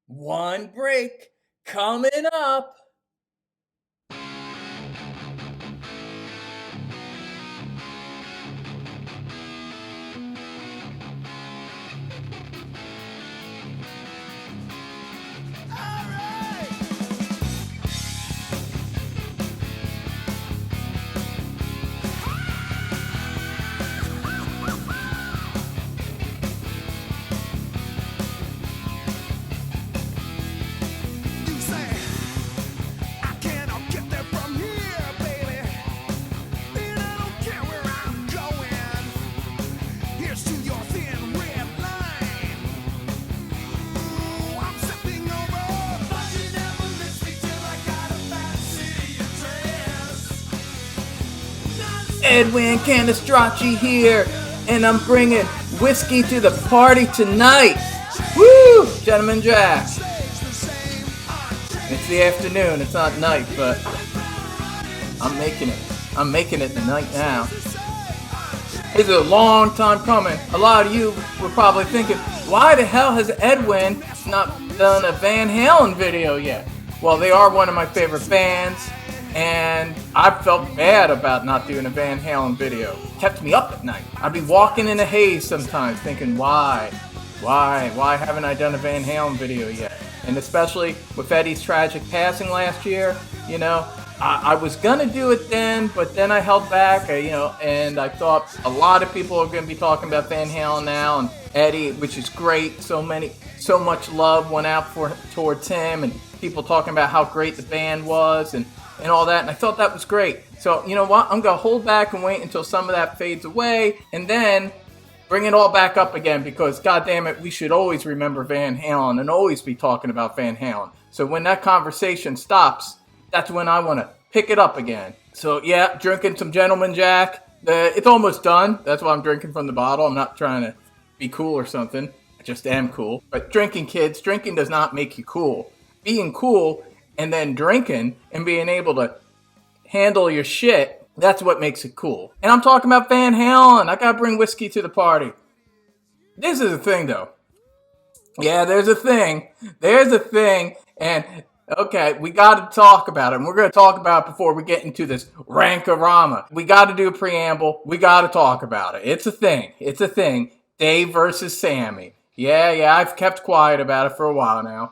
One break coming up. Edwin Canestracci here, and I'm bringing whiskey to the party tonight. Woo! Gentleman Jack. It's the afternoon, it's not night, but I'm making it. I'm making it the night now. This is a long time coming. A lot of you were probably thinking, why the hell has Edwin not done a Van Halen video yet? Well, they are one of my favorite bands. And I felt bad about not doing a Van Halen video. It kept me up at night. I'd be walking in a haze sometimes thinking, why haven't I done a Van Halen video yet? And especially with Eddie's tragic passing last year, you know, I was gonna do it then, but then I held back, and I thought a lot of people are gonna be talking about Van Halen now, and Eddie, which is great. So much love went out towards him, and people talking about how great the band was, and all that, and I thought that was great. So, you know what? I'm going to hold back and wait until some of that fades away, and then bring it all back up again, because, goddamn it, we should always remember Van Halen and always be talking about Van Halen. So when that conversation stops, that's when I want to pick it up again. So, yeah, drinking some Gentleman Jack. It's almost done. That's why I'm drinking from the bottle. I'm not trying to be cool or something. I just am cool. But drinking, kids, drinking does not make you cool. Being cool and then drinking and being able to handle your shit, that's what makes it cool. And I'm talking about Van Halen. I gotta bring whiskey to the party. This is a thing, though. Yeah, there's a thing. And, okay, we gotta talk about it. And we're gonna talk about it before we get into this Rank-A-Rama. We gotta do a preamble. We gotta talk about it. It's a thing. Dave versus Sammy. Yeah, I've kept quiet about it for a while now.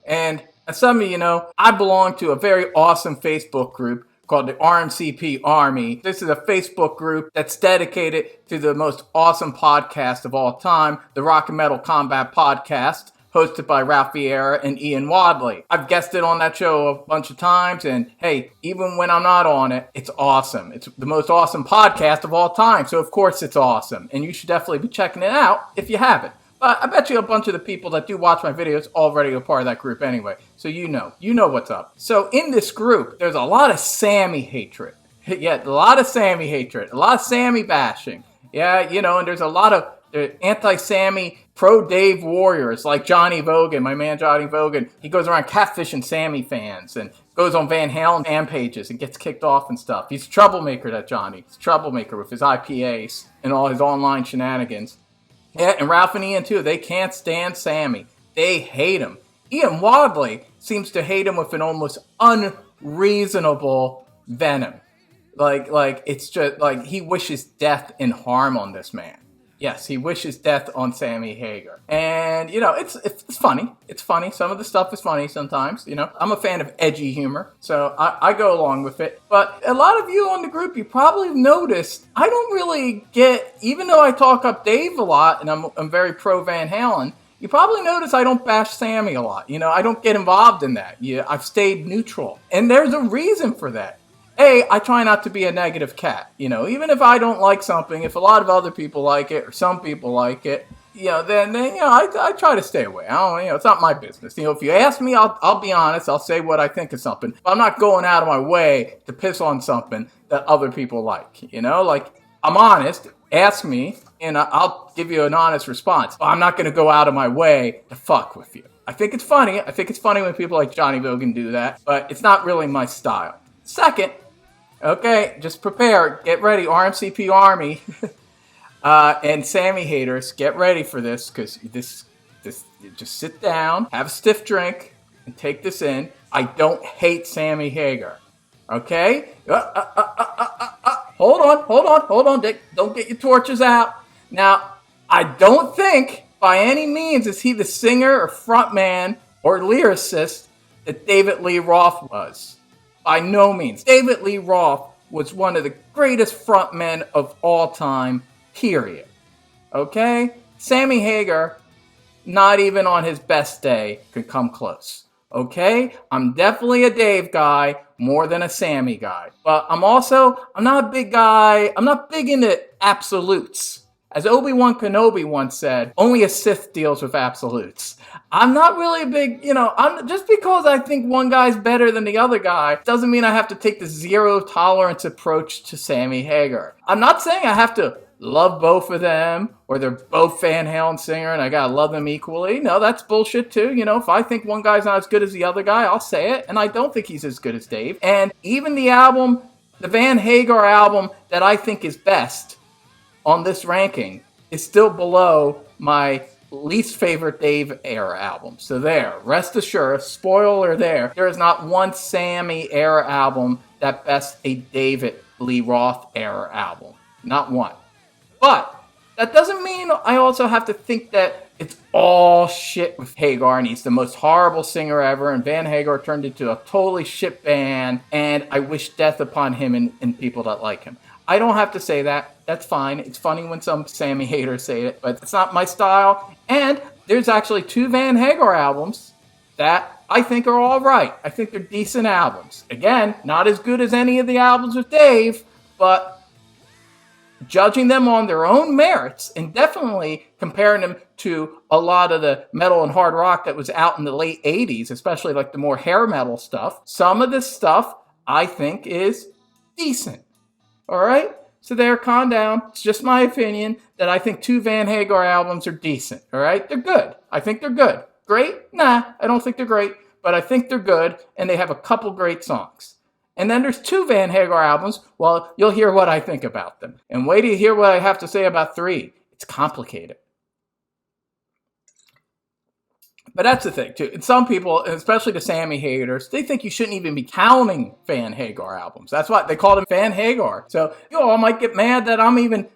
And as some of you know, I belong to a very awesome Facebook group called the RMCP Army. This is a Facebook group that's dedicated to the most awesome podcast of all time, the Rock and Metal Combat Podcast, hosted by Ralph Vieira and Ian Wadley. I've guested on that show a bunch of times, and hey, even when I'm not on it, it's awesome. It's the most awesome podcast of all time, so of course it's awesome. And you should definitely be checking it out if you haven't. But I bet you a bunch of the people that do watch my videos already are part of that group anyway. So you know what's up. So in this group, there's a lot of Sammy hatred. Yeah, a lot of Sammy hatred. A lot of Sammy bashing. Yeah, and there's a lot of anti-Sammy, pro-Dave warriors like Johnny Vogan, my man Johnny Vogan. He goes around catfishing Sammy fans and goes on Van Halen fan pages and gets kicked off and stuff. He's a troublemaker, that Johnny. He's a troublemaker with his IPAs and all his online shenanigans. Yeah, and Ralph and Ian, too, they can't stand Sammy. They hate him. Ian Wadley seems to hate him with an almost unreasonable venom. Like it's just, like, he wishes death and harm on this man. Yes, he wishes death on Sammy Hagar. And, it's funny. It's funny. Some of the stuff is funny sometimes, I'm a fan of edgy humor, so I go along with it. But a lot of you on the group, you probably have noticed, I don't really get, even though I talk up Dave a lot, and I'm very pro Van Halen, you probably notice I don't bash Sammy a lot. I don't get involved in that. I've stayed neutral. And there's a reason for that. I try not to be a negative cat. Even if I don't like something, if a lot of other people like it or some people like it, then I try to stay away. I don't, it's not my business. If you ask me, I'll be honest. I'll say what I think of something. But I'm not going out of my way to piss on something that other people like. Like, I'm honest. Ask me, and I'll give you an honest response. But I'm not going to go out of my way to fuck with you. I think it's funny. I think it's funny when people like Johnny Vogan do that, but it's not really my style. Second, okay, just prepare. Get ready, RMCP Army. And Sammy haters, get ready for this, because this Just sit down, have a stiff drink, and take this in. I don't hate Sammy Hagar. Okay? Hold on, Dick. Don't get your torches out. Now, I don't think by any means is he the singer or frontman or lyricist that David Lee Roth was. By no means. David Lee Roth was one of the greatest frontmen of all time, period. Okay? Sammy Hagar, not even on his best day, could come close. Okay? I'm definitely a Dave guy more than a Sammy guy. But I'm not a big guy. I'm not big into absolutes. As Obi-Wan Kenobi once said, only a Sith deals with absolutes. I'm not really a big, just because I think one guy's better than the other guy doesn't mean I have to take the zero tolerance approach to Sammy Hagar. I'm not saying I have to love both of them or they're both Van Halen singer and I gotta love them equally. No, that's bullshit too. If I think one guy's not as good as the other guy, I'll say it. And I don't think he's as good as Dave. And even the Van Hagar album that I think is best on this ranking is still below my least favorite Dave era album. So there, rest assured, spoiler there is not one Sammy era album that bests a David Lee Roth era album. Not one. But that doesn't mean I also have to think that it's all shit with Hagar and he's the most horrible singer ever and Van Hagar turned into a totally shit band and I wish death upon him and people that like him. I don't have to say that. That's fine. It's funny when some Sammy haters say it, but it's not my style. And there's actually 2 Van Hagar albums that I think are all right. I think they're decent albums. Again, not as good as any of the albums with Dave, but judging them on their own merits and definitely comparing them to a lot of the metal and hard rock that was out in the late 80s, especially like the more hair metal stuff, some of this stuff I think is decent. All right? So there, calm down. It's just my opinion that I think 2 Van Hagar albums are decent. All right? They're good. I think they're good. Great? Nah, I don't think they're great, but I think they're good, and they have a couple great songs. And then there's 2 Van Hagar albums. Well, you'll hear what I think about them. And wait till you hear what I have to say about 3. It's complicated. But that's the thing, too. And some people, especially the Sammy haters, they think you shouldn't even be counting Van Hagar albums. That's why they call them Van Hagar. So you all might get mad that I'm even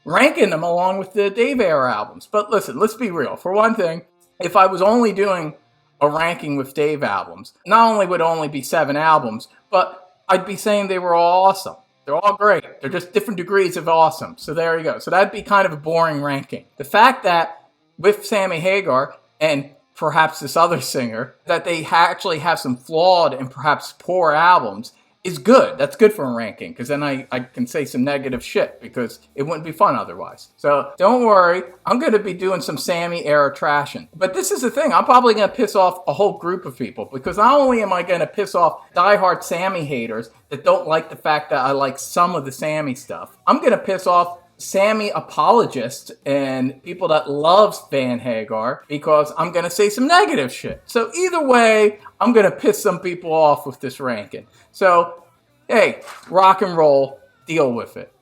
ranking them along with the Dave era albums. But listen, let's be real. For one thing, if I was only doing a ranking with Dave albums, not only would it only be 7 albums, but I'd be saying they were all awesome. They're all great. They're just different degrees of awesome. So there you go. So that'd be kind of a boring ranking. The fact that with Sammy Hagar and perhaps this other singer, that they actually have some flawed and perhaps poor albums is good. That's good for a ranking, because then I can say some negative shit, because it wouldn't be fun otherwise. So don't worry, I'm going to be doing some Sammy era trashing. But this is the thing, I'm probably going to piss off a whole group of people, because not only am I going to piss off diehard Sammy haters that don't like the fact that I like some of the Sammy stuff, I'm going to piss off Sammy apologists and people that loves Van Hagar, because I'm going to say some negative shit. So either way, I'm going to piss some people off with this ranking. So, hey, rock and roll, deal with it.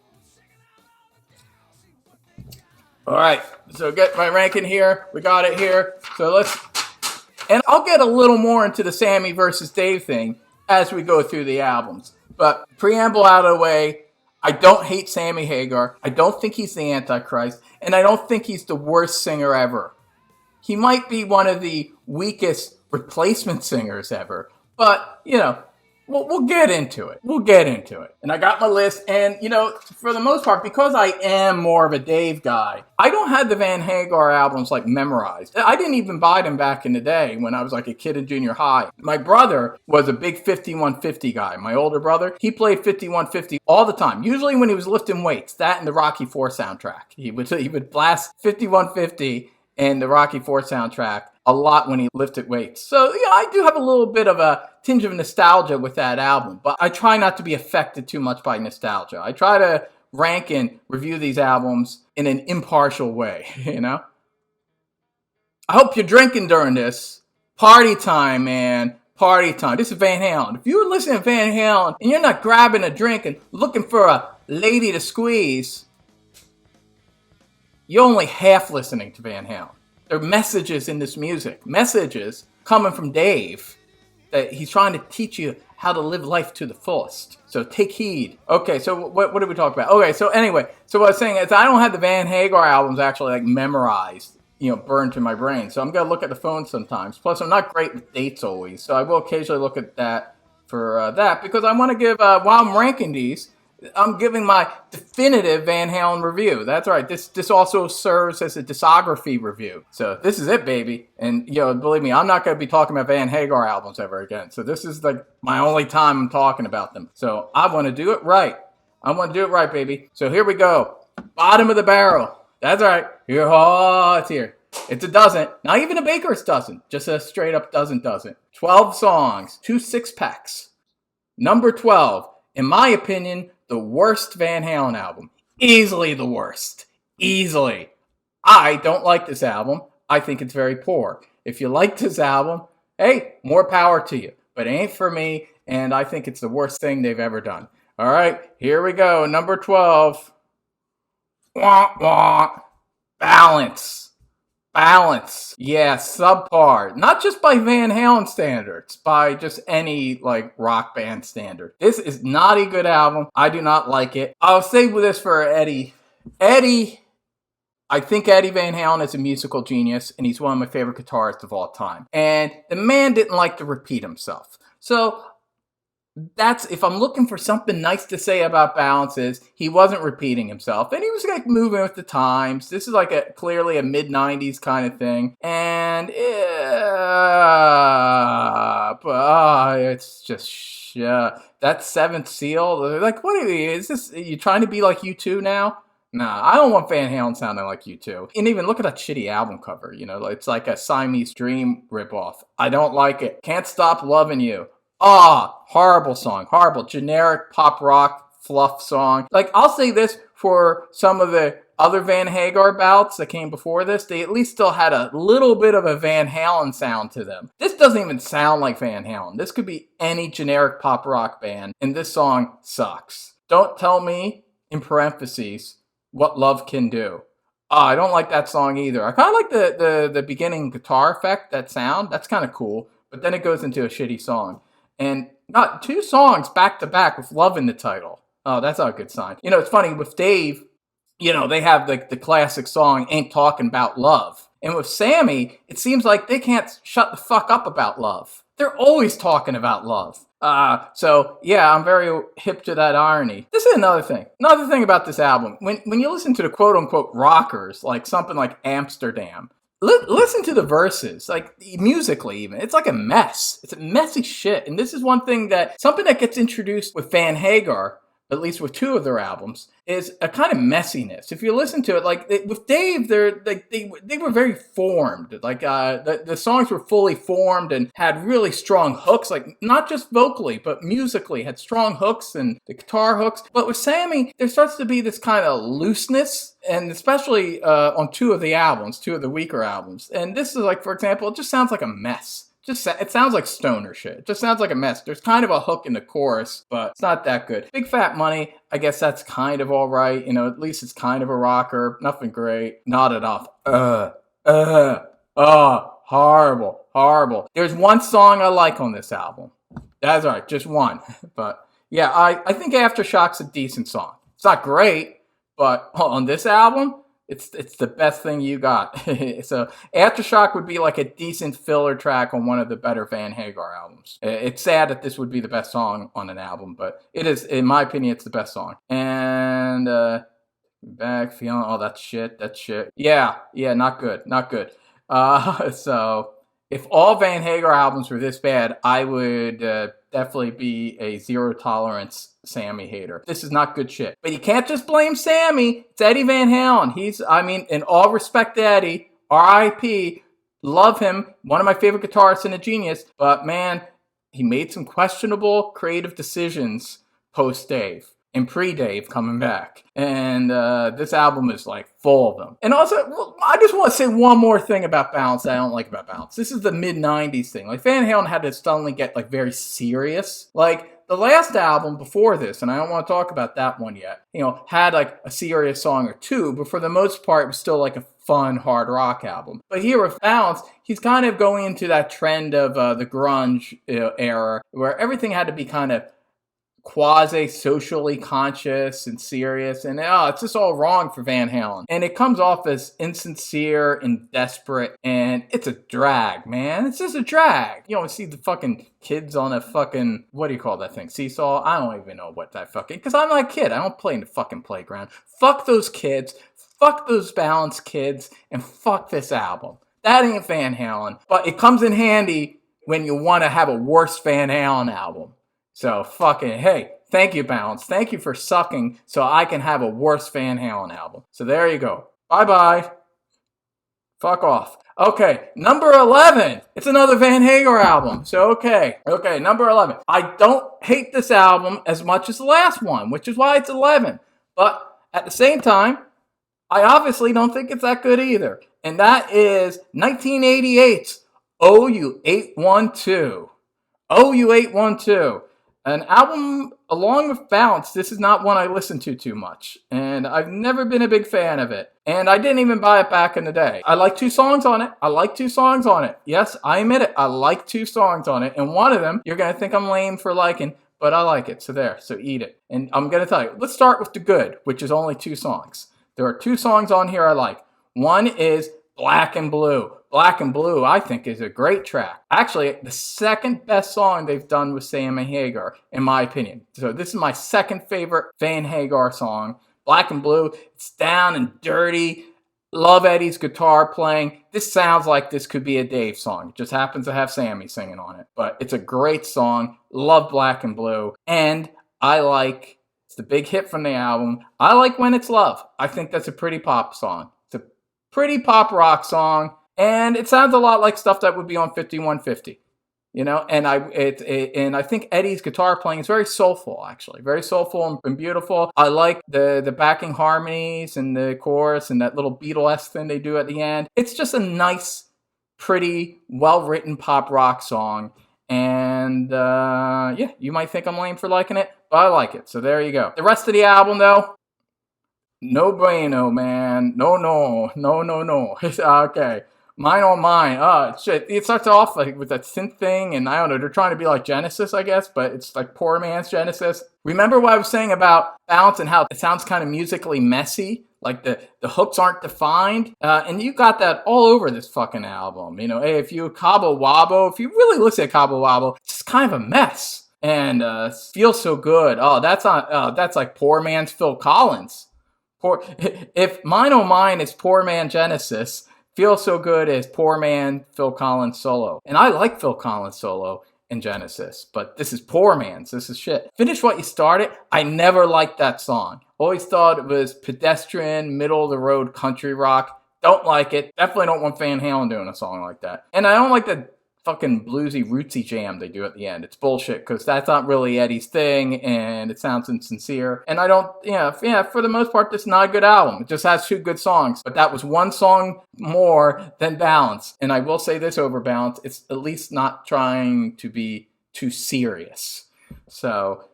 All right, so get my ranking here. We got it here. So and I'll get a little more into the Sammy versus Dave thing as we go through the albums. But preamble out of the way, I don't hate Sammy Hagar. I don't think he's the Antichrist. And I don't think he's the worst singer ever. He might be one of the weakest replacement singers ever. But, we'll get into it. We'll get into it. And I got my list. And, for the most part, because I am more of a Dave guy, I don't have the Van Hagar albums, memorized. I didn't even buy them back in the day when I was a kid in junior high. My brother was a big 5150 guy. My older brother, he played 5150 all the time. Usually when he was lifting weights, that and the Rocky IV soundtrack. He would blast 5150 and the Rocky IV soundtrack a lot when he lifted weights. So, I do have a little bit of a tinge of nostalgia with that album, but I try not to be affected too much by nostalgia. I try to rank and review these albums in an impartial way, I hope you're drinking during this. Party time, man. Party time. This is Van Halen. If you're listening to Van Halen and you're not grabbing a drink and looking for a lady to squeeze, you're only half listening to Van Halen. There are messages in this music. Messages coming from Dave that he's trying to teach you how to live life to the fullest. So take heed. Okay, so what did we talk about? Okay, so anyway, so what I was saying is I don't have the Van Hagar albums actually like memorized, burned to my brain. So I'm going to look at the phone sometimes. Plus, I'm not great with dates always. So I will occasionally look at that for that because I want to give, while I'm ranking these, I'm giving my definitive Van Halen review. That's right. This also serves as a discography review. So this is it, baby. And, believe me, I'm not going to be talking about Van Hagar albums ever again. So this is like my only time I'm talking about them. So I want to do it right. I want to do it right, baby. So here we go. Bottom of the barrel. That's right. Here, it's here. It's a dozen. Not even a baker's dozen. Just a straight up dozen. 12 songs. 2 6-packs. Number 12. In my opinion, the worst Van Halen album. Easily the worst. Easily. I don't like this album. I think it's very poor. If you like this album, hey, more power to you. But it ain't for me, and I think it's the worst thing they've ever done. All right, here we go. Number 12. Wah, wah. Balance. Yeah, subpar. Not just by Van Halen standards, by just any rock band standard. This is not a good album. I do not like it. I'll say this for Eddie. I think Eddie Van Halen is a musical genius, and he's one of my favorite guitarists of all time. And the man didn't like to repeat himself. So that's, if I'm looking for something nice to say about Balance, is he wasn't repeating himself and he was moving with the times. This is clearly a mid-90s kind of thing, and it's just that Seventh Seal. What are you? Are you trying to be like U2 now? Nah, I don't want Van Halen sounding like U2. And even look at that shitty album cover. It's like a Siamese Dream ripoff. I don't like it. Can't Stop Loving You. Horrible song. Horrible. Generic pop rock fluff song. I'll say this for some of the other Van Hagar bouts that came before this, they at least still had a little bit of a Van Halen sound to them. This doesn't even sound like Van Halen. This could be any generic pop rock band, and this song sucks. Don't tell me, in parentheses, what love can do. I don't like that song either. I kind of like the beginning guitar effect, that sound. That's kind of cool. But then it goes into a shitty song. And not 2 songs back to back with love in the title. Oh, that's not a good sign. It's funny with Dave, they have the classic song Ain't Talking About Love. And with Sammy, it seems like they can't shut the fuck up about love. They're always talking about love. So yeah, I'm very hip to that irony. This is another thing. Another thing about this album. When you listen to the quote unquote rockers, like something like Amsterdam, listen to the verses, musically even. It's like a mess. It's a messy shit. And this is something that gets introduced with Van Hagar, at least with 2 of their albums, is a kind of messiness. If you listen to it, with Dave, they were very formed. The songs were fully formed and had really strong hooks, not just vocally, but musically, had strong hooks and the guitar hooks. But with Sammy, there starts to be this kind of looseness, and especially on 2 of the weaker albums. And this is for example, it just sounds like a mess. It sounds like stoner shit. It just sounds like a mess. There's kind of a hook in the chorus, but it's not that good. Big Fat Money, I guess that's kind of all right. At least it's kind of a rocker. Nothing great. Not enough. Horrible. There's 1 song I like on this album. That's all right, just 1. But yeah, I think Aftershock's a decent song. It's not great, but on this album, it's the best thing you got. So Aftershock would be a decent filler track on one of the better Van Hagar albums. It's sad that this would be the best song on an album, but it is, in my opinion, it's the best song. And Back Feeling, that shit. Yeah, not good. So if all Van Hagar albums were this bad, I would definitely be a zero tolerance Sammy hater. This is not good shit. But you can't just blame Sammy. It's Eddie Van Halen. In all respect to Eddie, R.I.P., love him, one of my favorite guitarists and a genius, but man, he made some questionable creative decisions post-Dave and pre-Dave coming back. And this album is full of them. And also, I just want to say one more thing about Balance that I don't like about Balance. This is the mid-90s thing. Van Halen had to suddenly get very serious. The last album before this, and I don't want to talk about that one yet, had a serious song or 2, but for the most part, it was still a fun hard rock album. But here with Balance, he's kind of going into that trend of the grunge era, where everything had to be kind of quasi-socially conscious and serious, and it's just all wrong for Van Halen. And it comes off as insincere and desperate, and it's a drag, man. It's just a drag. You don't see the fucking kids on a fucking, what do you call that thing, seesaw? I don't even know what that fucking, because I'm not a kid. I don't play in the fucking playground. Fuck those kids. Fuck those Balance kids, and fuck this album. That ain't Van Halen, but it comes in handy when you want to have a worse Van Halen album. So fucking, hey, thank you, Balance. Thank you for sucking so I can have a worse Van Halen album. So there you go. Bye-bye. Fuck off. Okay, number 11. It's another Van Hagar album. So okay, number 11. I don't hate this album as much as the last one, which is why it's 11. But at the same time, I obviously don't think it's that good either. And that is 1988's OU812. OU812. An album along with Balance. This is not one I listen to too much, and I've never been a big fan of it, and I didn't even buy it back in the day. I like 2 songs on it. Yes, I admit it. I like 2 songs on it, and one of them you're going to think I'm lame for liking, but I like it, so eat it. And I'm going to tell you, let's start with the good, which is only 2 songs. There are 2 songs on here I like. One is Black and Blue. Black and Blue, I think, is a great track. Actually, the second best song they've done with Sammy Hagar, in my opinion. So this is my second favorite Van Hagar song. Black and Blue, it's down and dirty. Love Eddie's guitar playing. This sounds like this could be a Dave song. It just happens to have Sammy singing on it. But it's a great song. Love Black and Blue. And I like, it's the big hit from the album, I like When It's Love. I think that's a pretty pop song. It's a pretty pop rock song. And it sounds a lot like stuff that would be on 5150, you know. And I think Eddie's guitar playing is very soulful, actually, very soulful and beautiful. I like the backing harmonies and the chorus and that little Beatles thing they do at the end. It's just a nice, pretty, well-written pop rock song. And yeah, you might think I'm lame for liking it, but I like it. So there you go. The rest of the album, though, no bueno, man. No. Okay. Mine on Mine. Shit. It starts off like with that synth thing, and I don't know, they're trying to be like Genesis, I guess, but it's like poor man's Genesis. Remember what I was saying about Balance and how it sounds kind of musically messy? Like the hooks aren't defined? And you got that all over this fucking album. You know, hey, if you Cabo Wabo, if you really listen to Cabo Wabo, it's just kind of a mess. And Feels So Good. That's like poor man's Phil Collins. If Mine oh Mine is poor man Genesis, Feel So Good is poor man Phil Collins solo. And I like Phil Collins solo in Genesis, but this is poor man's. This is shit. Finish What You Started. I never liked that song. Always thought it was pedestrian, middle of the road country rock. Don't like it. Definitely don't want Van Halen doing a song like that. And I don't like the fucking bluesy rootsy jam they do at the end. It's bullshit because that's not really Eddie's thing, and it sounds insincere. And I don't, for the most part, this is not a good album. It just has 2 good songs, but that was 1 song more than Balance. And I will say this over Balance, it's at least not trying to be too serious. So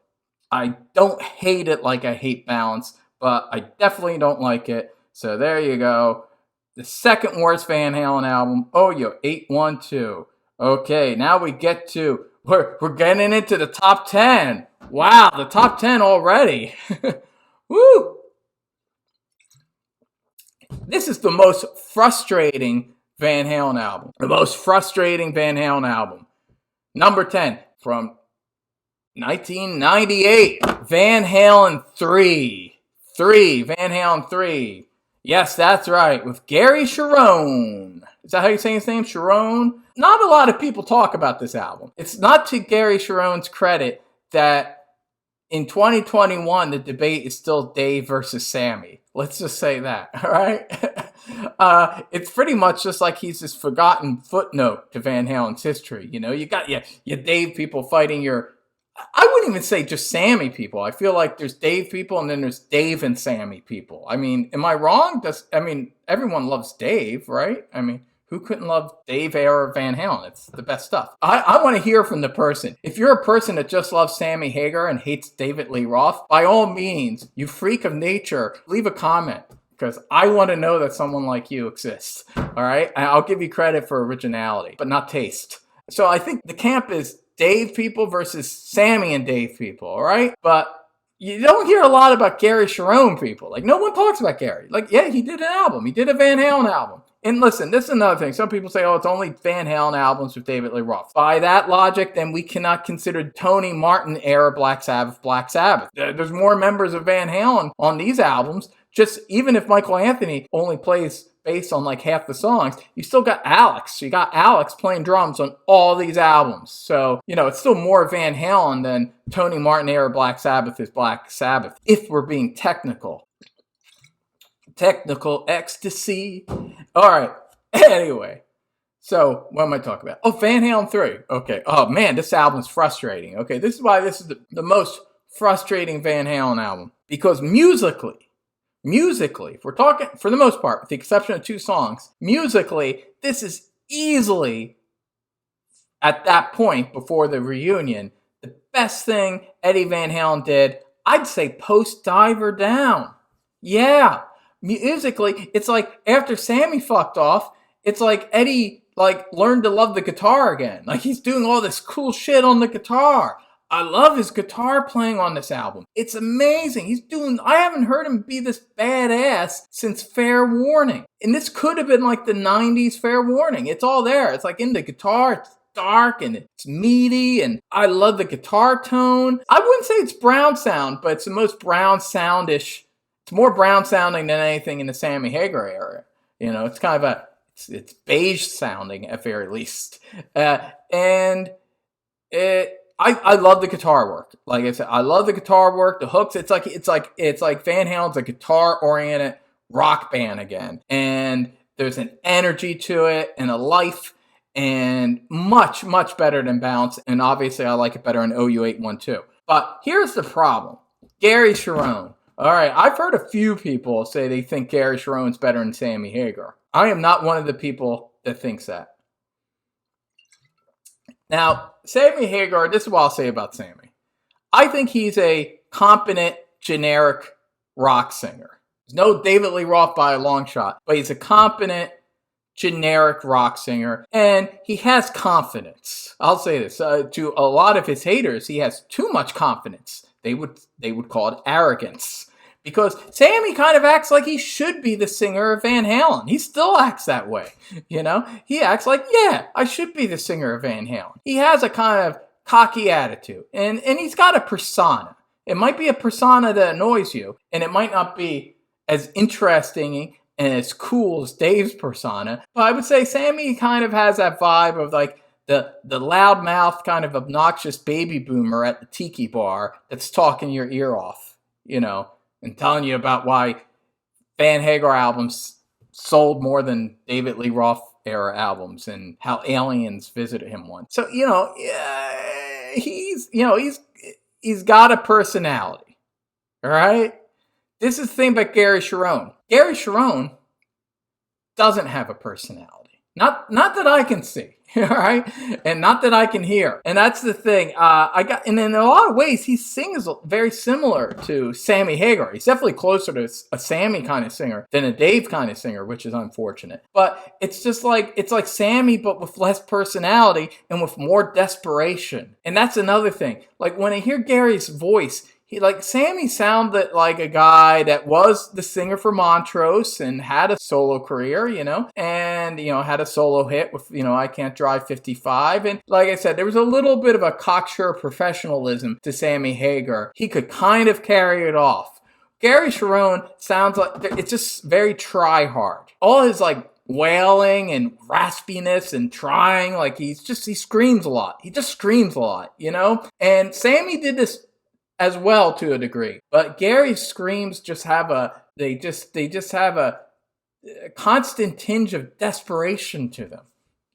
I don't hate it like I hate Balance, but I definitely don't like it. So there you go. The second worst Van Halen album, OU812. Okay, now we get to, we're getting into the top 10. Wow, the top 10 already. Woo! This is the most frustrating Van Halen album. The most frustrating Van Halen album. Number 10 from 1998, Van Halen III. Van Halen III. Yes, that's right, with Gary Cherone. Is that how you say his name? Cherone? Not a lot of people talk about this album. It's not to Gary Cherone's credit that in 2021, the debate is still Dave versus Sammy. Let's just say that, all right? It's pretty much just like he's this forgotten footnote to Van Halen's history. You know, you got your Dave people fighting your, I wouldn't even say just Sammy people. I feel like there's Dave people and then there's Dave and Sammy people. I mean, am I wrong? Everyone loves Dave, right? I mean, who couldn't love Dave era Van Halen? It's the best stuff. I want to hear from the person. If you're a person that just loves Sammy Hagar and hates David Lee Roth, by all means, you freak of nature, leave a comment. because I want to know that someone like you exists. All right, I'll give you credit for originality, but not taste. So I think the camp is Dave people versus Sammy and Dave people. All right, but you don't hear a lot about Gary Cherone people. Like, no one talks about Gary. Like, yeah, he did an album. He did a Van Halen album. And listen, this is another thing. Some people say, oh, it's only Van Halen albums with David Lee Roth. By that logic, then we cannot consider Tony Martin era Black Sabbath, Black Sabbath. There's more members of Van Halen on these albums. Just even if Michael Anthony only plays bass on like half the songs, you still got Alex. You got Alex playing drums on all these albums. So, it's still more Van Halen than Tony Martin era Black Sabbath is Black Sabbath, if we're being technical. Technical ecstasy. All right. Anyway, so what am I talking about? Oh, Van Halen 3. Okay. Oh, man, this album's frustrating. Okay, this is why this is the most frustrating Van Halen album. Because musically, if we're talking, for the most part, with the exception of 2 songs, musically, this is easily, at that point, before the reunion, the best thing Eddie Van Halen did, I'd say post-Diver Down. Yeah. Musically, it's like after Sammy fucked off, it's like Eddie learned to love the guitar again. Like he's doing all this cool shit on the guitar. I love his guitar playing on this album. It's amazing. I haven't heard him be this badass since Fair Warning. And this could have been like the 90s Fair Warning. It's all there. It's like in the guitar, it's dark and it's meaty, and I love the guitar tone. I wouldn't say it's Brown sound, but it's the most Brown soundish. It's more Brown sounding than anything in the Sammy Hagar era. It's kind of it's beige sounding at very least. I love the guitar work. Like I said, I love the guitar work, the hooks. It's like Van Halen's a guitar-oriented rock band again. And there's an energy to it and a life, and much, much better than Bounce. And obviously I like it better in OU812. But here's the problem. Gary Cherone. All right, I've heard a few people say they think Gary Cherone's better than Sammy Hagar. I am not one of the people that thinks that. Now, Sammy Hagar, this is what I'll say about Sammy. I think he's a competent, generic rock singer. There's no David Lee Roth by a long shot, but he's a competent, generic rock singer, and he has confidence. I'll say this, to a lot of his haters, he has too much confidence. They would call it arrogance. Because Sammy kind of acts like he should be the singer of Van Halen. He still acts that way, He acts like, yeah, I should be the singer of Van Halen. He has a kind of cocky attitude, and he's got a persona. It might be a persona that annoys you, and it might not be as interesting and as cool as Dave's persona, but I would say Sammy kind of has that vibe of like, the loudmouth kind of obnoxious baby boomer at the tiki bar that's talking your ear off, and telling you about why Van Hagar albums sold more than David Lee Roth era albums and how aliens visited him once. So, he's got a personality. All right? This is the thing about Gary Cherone. Gary Cherone doesn't have a personality. Not that I can see. All right, and not that I can hear, and that's the thing. And in a lot of ways, he sings very similar to Sammy Hagar. He's definitely closer to a Sammy kind of singer than a Dave kind of singer, which is unfortunate. But it's just like Sammy, but with less personality and with more desperation. And that's another thing. Like when I hear Gary's voice, Sammy sounded like a guy that was the singer for Montrose and had a solo career, and, had a solo hit with, I Can't Drive 55. And like I said, there was a little bit of a cocksure professionalism to Sammy Hagar. He could kind of carry it off. Gary Cherone sounds like, it's just very try-hard. All his, wailing and raspiness and trying, he screams a lot. He just screams a lot, And Sammy did this as well to a degree, but Gary's screams just have they just have a constant tinge of desperation to them.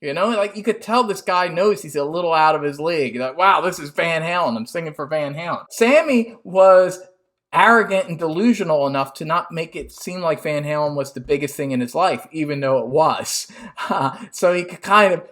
You could tell this guy knows he's a little out of his league. Like, wow, this is Van Halen. I'm singing for Van Halen. Sammy was arrogant and delusional enough to not make it seem like Van Halen was the biggest thing in his life, even though it was. So he could kind of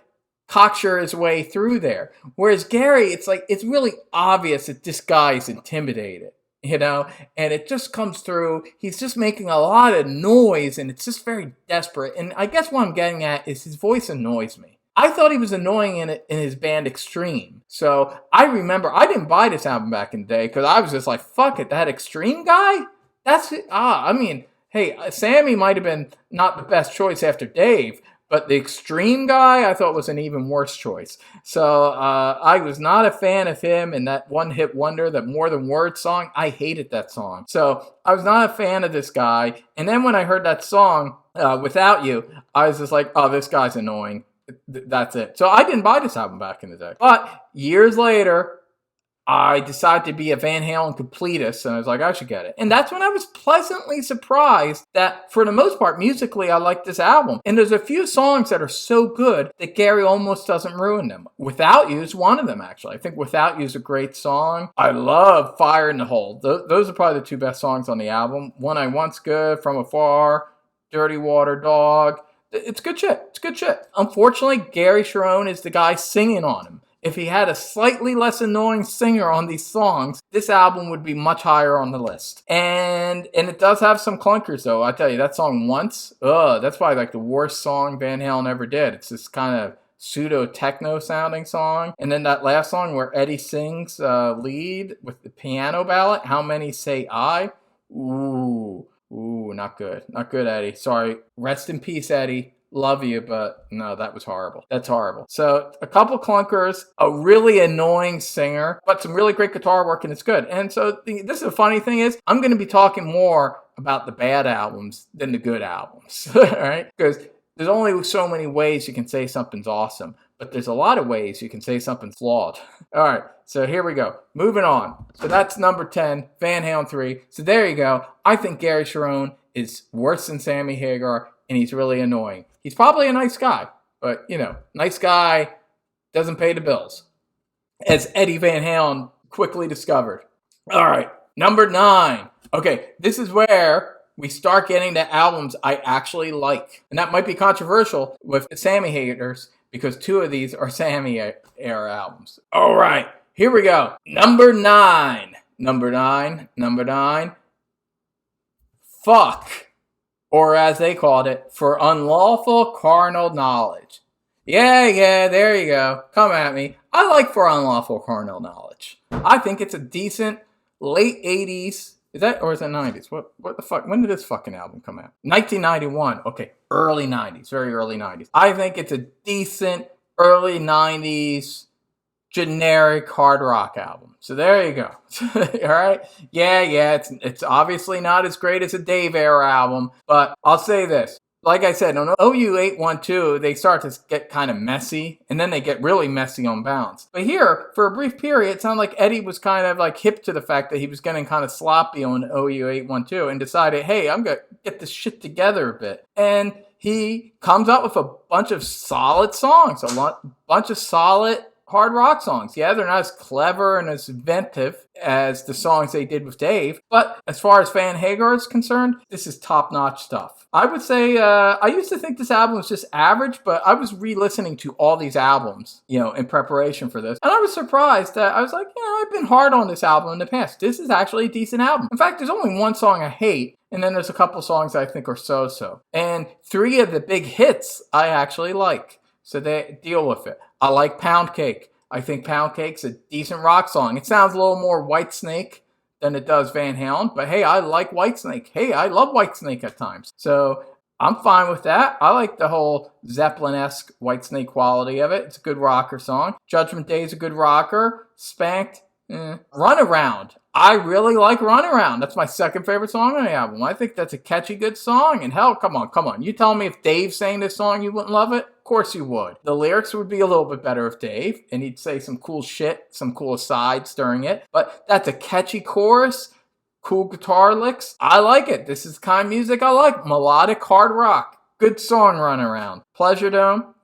cocksure his way through there. Whereas Gary, it's really obvious that this guy is intimidated. and it just comes through. He's just making a lot of noise, and it's just very desperate. And I guess what I'm getting at is his voice annoys me. I thought he was annoying in his band Extreme. So I remember I didn't buy this album back in the day because I was just like, fuck it, that Extreme guy? That's it. I mean, hey, Sammy might have been not the best choice after Dave, but the Extreme guy I thought was an even worse choice. So I was not a fan of him and that one-hit wonder, that More Than Words song. I hated that song. So I was not a fan of this guy. And then when I heard that song, Without You, I was just like, oh, this guy's annoying. That's it. So I didn't buy this album back in the day. But years later, I decided to be a Van Halen completist, and I was like, I should get it. And that's when I was pleasantly surprised that, for the most part, musically, I like this album. And there's a few songs that are so good that Gary almost doesn't ruin them. Without You is one of them, actually. I think Without You is a great song. I love Fire in the Hole. Those are probably the two best songs on the album. One I Once Good, From Afar, Dirty Water Dog. It's good shit. It's good shit. Unfortunately, Gary Cherone is the guy singing on him. If he had a slightly less annoying singer on these songs, this album would be much higher on the list. And it does have some clunkers, though. I tell you, that song Once, that's probably like the worst song Van Halen ever did. It's this kind of pseudo-techno sounding song. And then that last song where Eddie sings lead with the piano ballad, How Many Say I? Ooh, not good. Not good, Eddie. Sorry. Rest in peace, Eddie. Love you, but no, that was horrible. That's horrible. So a couple clunkers, a really annoying singer, but some really great guitar work, and it's good. And so this is the funny thing is, I'm going to be talking more about the bad albums than the good albums, all right? Because there's only so many ways you can say something's awesome, but there's a lot of ways you can say something's flawed. All right, so here we go. Moving on. So that's number 10, Van Halen 3. So there you go. I think Gary Cherone is worse than Sammy Hagar, and he's really annoying. He's probably a nice guy, but, nice guy doesn't pay the bills, as Eddie Van Halen quickly discovered. All right, number 9. Okay, this is where we start getting to albums I actually like. And that might be controversial with Sammy haters, because 2 of these are Sammy era albums. All right, here we go. Number 9. Fuck. Or as they called it, For Unlawful Carnal Knowledge. Yeah, there you go. Come at me. I like For Unlawful Carnal Knowledge. I think it's a decent late 80s. Is that, or is it 90s? What the fuck? When did this fucking album come out? 1991. Okay, early 90s. Very early 90s. I think it's a decent early 90s generic hard rock album. So there you go. All right. Yeah. It's obviously not as great as a Dave era album, but I'll say this. Like I said, on OU812, they start to get kind of messy, and then they get really messy on Bounce. But here, for a brief period, it sounded like Eddie was kind of like hip to the fact that he was getting kind of sloppy on OU812 and decided, hey, I'm going to get this shit together a bit. And he comes up with a bunch of solid songs, bunch of solid hard rock songs. Yeah, they're not as clever and as inventive as the songs they did with Dave, but as far as Van Hagar is concerned, this is top-notch stuff. I would say, I used to think this album was just average, but I was re-listening to all these albums, in preparation for this, and I was surprised that I was like, I've been hard on this album in the past. This is actually a decent album. In fact, there's only one song I hate, and then there's a couple songs I think are so-so. And 3 of the big hits I actually like, so they deal with it. I like Pound Cake. I think Pound Cake's a decent rock song. It sounds a little more Whitesnake than it does Van Halen, but hey, I like Whitesnake. Hey, I love Whitesnake at times. So I'm fine with that. I like the whole Zeppelin-esque Whitesnake quality of it. It's a good rocker song. Judgment Day is a good rocker. Spanked, Runaround. I really like Runaround. That's my second favorite song on the album. I think that's a catchy, good song. And hell, come on. You tell me if Dave sang this song, you wouldn't love it? Of course you would. The lyrics would be a little bit better if Dave, and he'd say some cool shit, some cool asides during it. But that's a catchy chorus, cool guitar licks. I like it. This is the kind of music I like. Melodic hard rock. Good song, Runaround. Pleasure Dome?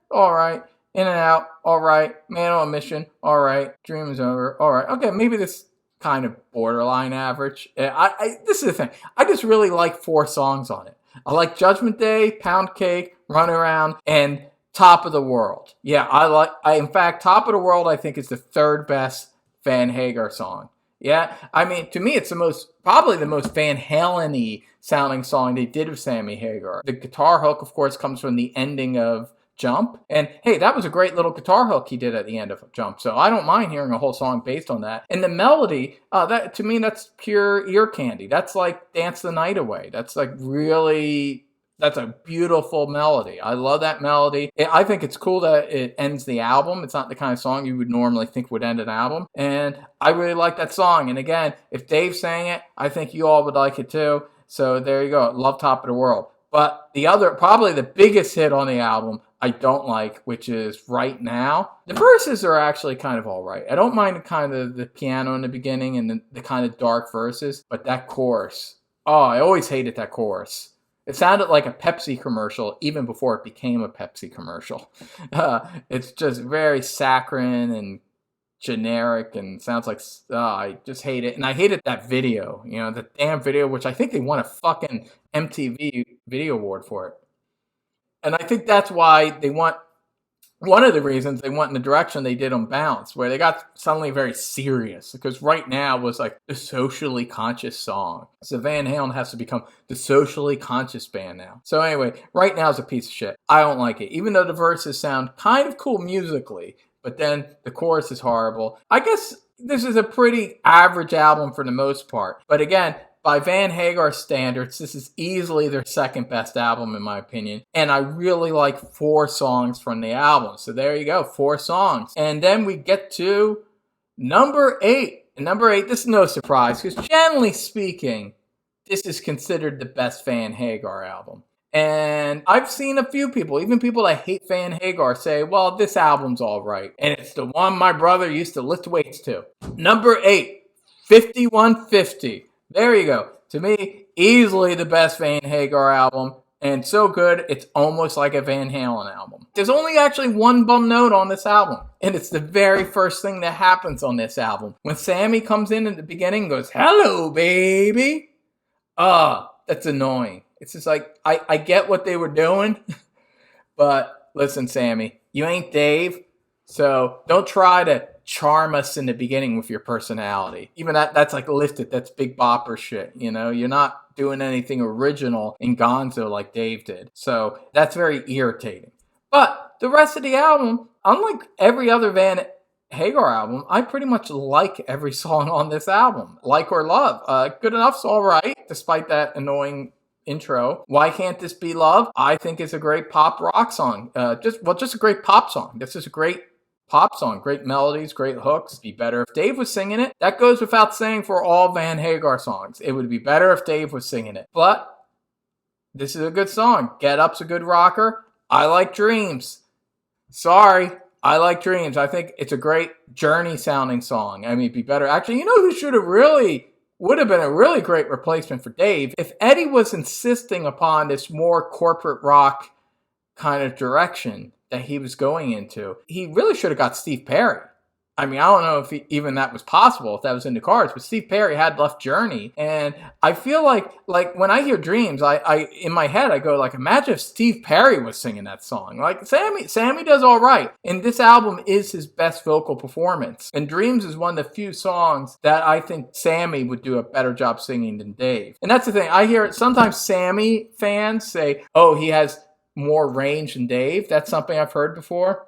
All right. In and Out? All right. Man on a Mission? All right. Dream is Over? All right. Okay, maybe this kind of borderline average. This is the thing. I just really like 4 songs on it. I like Judgment Day, Pound Cake, Runaround, and Top of the World. Yeah, in fact, Top of the World I think is the 3rd best Van Hagar song. Yeah, I mean, to me, it's probably the most Van Halen-y sounding song they did with Sammy Hagar. The guitar hook, of course, comes from the ending of Jump. And hey, that was a great little guitar hook he did at the end of Jump. So I don't mind hearing a whole song based on that. And the melody, that to me, that's pure ear candy. That's like Dance the Night Away. That's like really... That's a beautiful melody. I love that melody. I think it's cool that it ends the album. It's not the kind of song you would normally think would end an album. And I really like that song. And again, if Dave sang it, I think you all would like it too. So there you go. Love Top of the World. But probably the biggest hit on the album, I don't like, which is Right Now. The verses are actually kind of all right. I don't mind the piano in the beginning and the kind of dark verses. But that chorus, I always hated that chorus. It sounded like a Pepsi commercial even before it became a Pepsi commercial. It's just very saccharine and generic and sounds like, I just hate it. And I hated that video, the damn video, which I think they won a fucking MTV Video Award for it. And I think that's why one of the reasons they went in the direction they did on Bounce, where they got suddenly very serious, because Right Now was like the socially conscious song. So Van Halen has to become the socially conscious band now. So anyway, Right Now is a piece of shit. I don't like it, even though the verses sound kind of cool musically, but then the chorus is horrible. I guess this is a pretty average album for the most part. But again, by Van Hagar standards, this is easily their second best album in my opinion. And I really like 4 songs from the album. So there you go, 4 songs. And then we get to number 8. And number 8, this is no surprise, because generally speaking, this is considered the best Van Hagar album. And I've seen a few people, even people that hate Van Hagar, say, well, this album's all right. And it's the one my brother used to lift weights to. Number 8, 5150. There you go. To me, easily the best Van Hagar album. And so good, it's almost like a Van Halen album. There's only actually one bum note on this album. And it's the very first thing that happens on this album. When Sammy comes in at the beginning and goes, hello, baby. That's annoying. It's just like, I get what they were doing. But listen, Sammy, you ain't Dave. So don't try to charm us in the beginning with your personality. Even that's like lifted. That's big bopper shit. You're not doing anything original in Gonzo like Dave did. So that's very irritating. But the rest of the album, unlike every other Van Hagar album, I pretty much like every song on this album. Like or Love. Good Enough's all right, despite that annoying intro. Why Can't This Be Love? I think it's a great pop rock song. Just a great pop song. This is a great pop song. Great melodies, great hooks. Be better if Dave was singing it. That goes without saying for all Van Hagar songs. It would be better if Dave was singing it. But this is a good song. Get Up's a good rocker. I Like Dreams. Sorry, I Like Dreams. I think it's a great Journey sounding song. I mean, it'd be better. Actually, who would have been a really great replacement for Dave if Eddie was insisting upon this more corporate rock kind of direction that he was going into. He really should have got Steve Perry. I mean, I don't know if even that was possible, if that was in the cards, but Steve Perry had left Journey. And I feel like when I hear Dreams, I in my head, I go like, imagine if Steve Perry was singing that song. Like Sammy does all right. And this album is his best vocal performance. And Dreams is one of the few songs that I think Sammy would do a better job singing than Dave. And that's the thing. I hear it sometimes Sammy fans say, oh, he has more range than Dave. That's something I've heard before.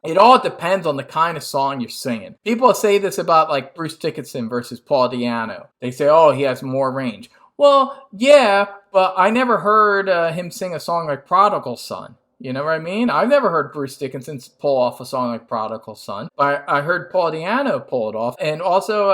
It all depends on the kind of song you're singing. People say this about like Bruce Dickinson versus Paul Di'Anno. They say, oh, he has more range. Well, yeah, but I never heard him sing a song like Prodigal Son. You know what I mean? I've never heard Bruce Dickinson pull off a song like Prodigal Son. But I heard Paul Di'Anno pull it off. And also,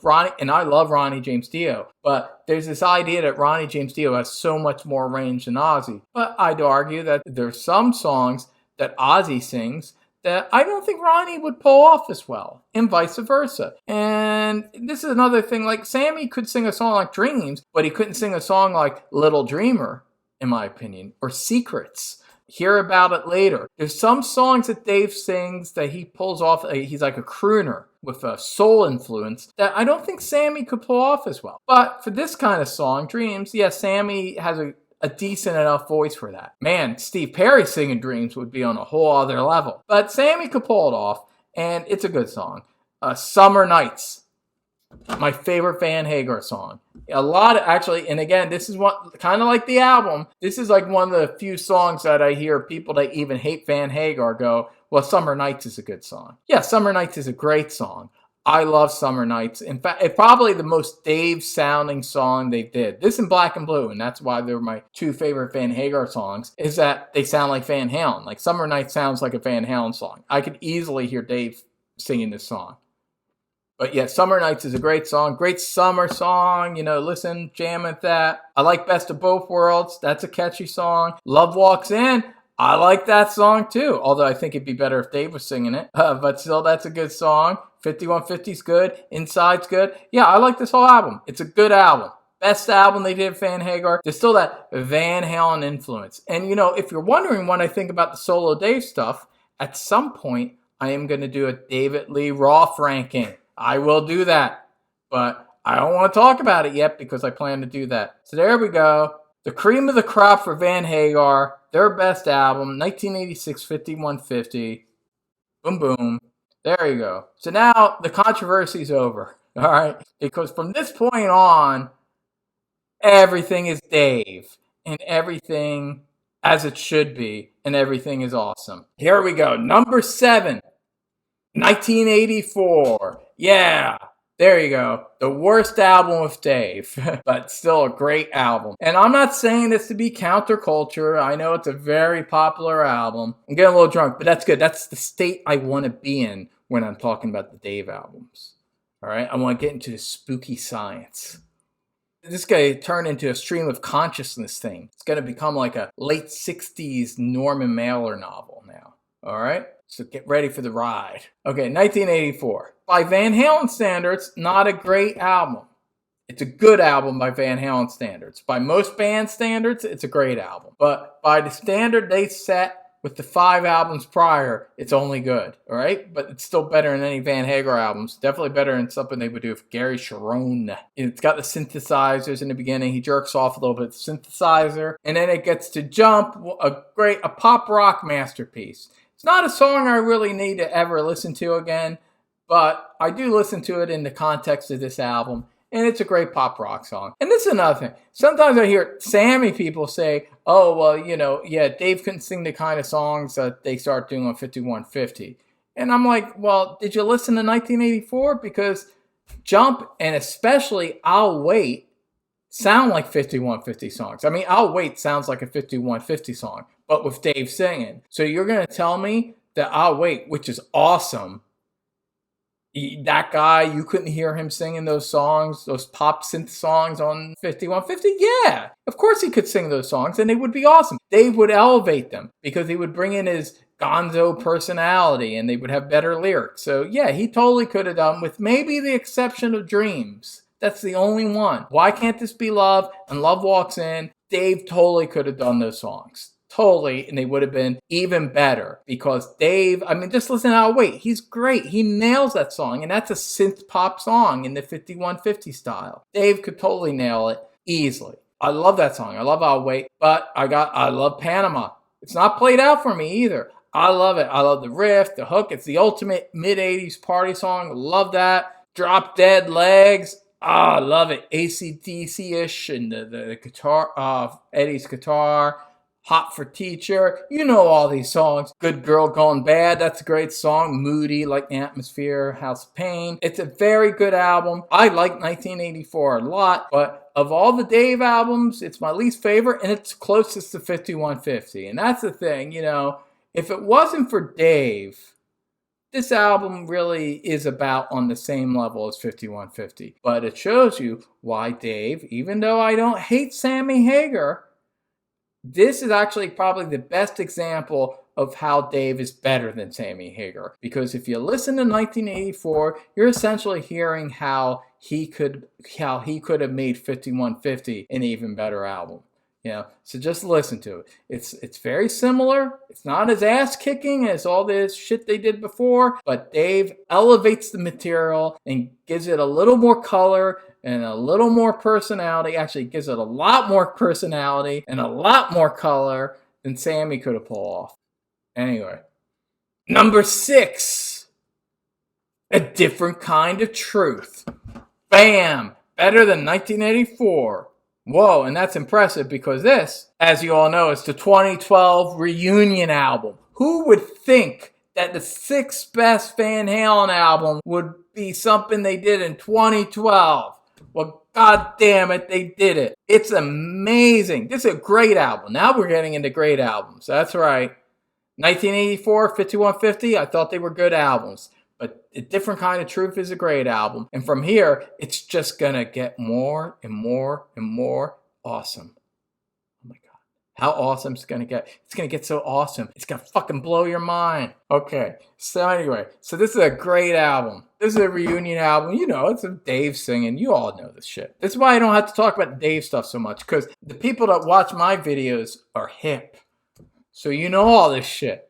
Ronnie, and I love Ronnie James Dio. But there's this idea that Ronnie James Dio has so much more range than Ozzy. But I'd argue that there's some songs that Ozzy sings that I don't think Ronnie would pull off as well, and vice versa. And this is another thing, like Sammy could sing a song like Dreams, but he couldn't sing a song like Little Dreamer, in my opinion, or Secrets. Hear About It Later. There's some songs that Dave sings that he pulls off, he's like a crooner with a soul influence that I don't think Sammy could pull off as well. But for this kind of song, Dreams, yeah, Sammy has a decent enough voice for that. Man, Steve Perry singing Dreams would be on a whole other level. But Sammy could pull it off, and it's a good song. Summer Nights. My favorite Van Hagar song. A lot of, actually, and again, this is what, kind of like the album, this is like one of the few songs that I hear people that even hate Van Hagar go, well, Summer Nights is a good song. Yeah, Summer Nights is a great song. I love Summer Nights. In fact, it's probably the most Dave sounding song they did. This and Black and Blue, and that's why they're my two favorite Van Hagar songs, is that they sound like Van Halen. Like Summer Nights sounds like a Van Halen song. I could easily hear Dave singing this song. But yeah, Summer Nights is a great song. Great summer song. You know, listen, jam at that. I like Best of Both Worlds. That's a catchy song. Love Walks In. I like that song too. Although I think it'd be better if Dave was singing it. But still, that's a good song. 5150's good. Inside's good. Yeah, I like this whole album. It's a good album. Best album they did, Van Hagar. There's still that Van Halen influence. And you know, if you're wondering when I think about the solo Dave stuff, at some point, I am going to do a David Lee Roth ranking. I will do that, but I don't want to talk about it yet because I plan to do that. So there we go. The cream of the crop for Van Hagar, their best album, 1986, 5150. Boom, boom. There you go. So now the controversy's over, all right? Because from this point on, everything is Dave and everything as it should be, and everything is awesome. Here we go. Number 7, 1984. Yeah, there you go. The worst album with Dave, but still a great album. And I'm not saying this to be counterculture. I know it's a very popular album. I'm getting a little drunk, but that's good. That's the state I want to be in when I'm talking about the Dave albums. All right, I want to get into the spooky science. This guy turned into a stream of consciousness thing. It's going to become like a late 60s Norman Mailer novel now. All right? So get ready for the ride. Okay, 1984. By Van Halen standards, not a great album. It's a good album by Van Halen standards. By most band standards, it's a great album. But by the standard they set with the 5 albums prior, it's only good, all right? But it's still better than any Van Hagar albums. Definitely better than something they would do with Gary Sharon. It's got the synthesizers in the beginning. He jerks off a little bit with the synthesizer. And then it gets to Jump, a pop rock masterpiece. It's not a song I really need to ever listen to again, but I do listen to it in the context of this album. And it's a great pop rock song. And this is another thing. Sometimes I hear Sammy people say, oh, well, you know, yeah, Dave couldn't sing the kind of songs that they start doing on 5150. And I'm like, well, did you listen to 1984? Because Jump and especially I'll Wait sound like 5150 songs. I mean, I'll Wait sounds like a 5150 song, but with Dave singing. So you're going to tell me that I'll Wait, which is awesome, that guy, you couldn't hear him singing those songs, those pop synth songs on 5150? Yeah, of course he could sing those songs, and they would be awesome. Dave would elevate them because he would bring in his gonzo personality, and they would have better lyrics. So yeah, he totally could have done, with maybe the exception of Dreams. That's the only one. Why Can't This Be Love and Love Walks In? Dave totally could have done those songs. Totally, and they would have been even better because Dave, I mean, just listen to I'll Wait. He's great. He nails that song, and that's a synth pop song in the 5150 style. Dave could totally nail it easily. I love that song. I love I'll Wait, but I love Panama. It's not played out for me either. I love it. I love the riff, the hook. It's the ultimate mid-80s party song. Love that. Drop Dead Legs. I love it. AC/DC-ish and the guitar, Eddie's guitar. Hot for Teacher, you know all these songs. Good Girl Gone Bad, that's a great song. Moody, like Atmosphere, House of Pain. It's a very good album. I like 1984 a lot, but of all the Dave albums, it's my least favorite, and it's closest to 5150. And that's the thing, you know, if it wasn't for Dave, this album really is about on the same level as 5150. But it shows you why Dave, even though I don't hate Sammy Hagar, this is actually probably the best example of how Dave is better than Sammy Hagar. Because if you listen to 1984, you're essentially hearing how he could have made 5150 an even better album. You know, so just listen to it. It's very similar. It's not as ass-kicking as all this shit they did before, but Dave elevates the material and gives it a little more color and a little more personality. Actually, gives it a lot more personality and a lot more color than Sammy could have pulled off. Anyway, number 6, A Different Kind of Truth. Bam! Better than 1984. Whoa, and that's impressive because this, as you all know, is the 2012 reunion album. Who would think that the sixth best Van Halen album would be something they did in 2012? Well, god damn it, they did it. It's amazing. This is a great album. Now we're getting into great albums. That's right. 1984, 5150, I thought they were good albums. But A Different Kind of Truth is a great album. And from here, it's just going to get more and more and more awesome. Oh my God. How awesome it's going to get. It's going to get so awesome. It's going to fucking blow your mind. Okay. So anyway, so this is a great album. This is a reunion album. You know, it's Dave singing. You all know this shit. This is why I don't have to talk about Dave stuff so much. Because the people that watch my videos are hip. So you know all this shit.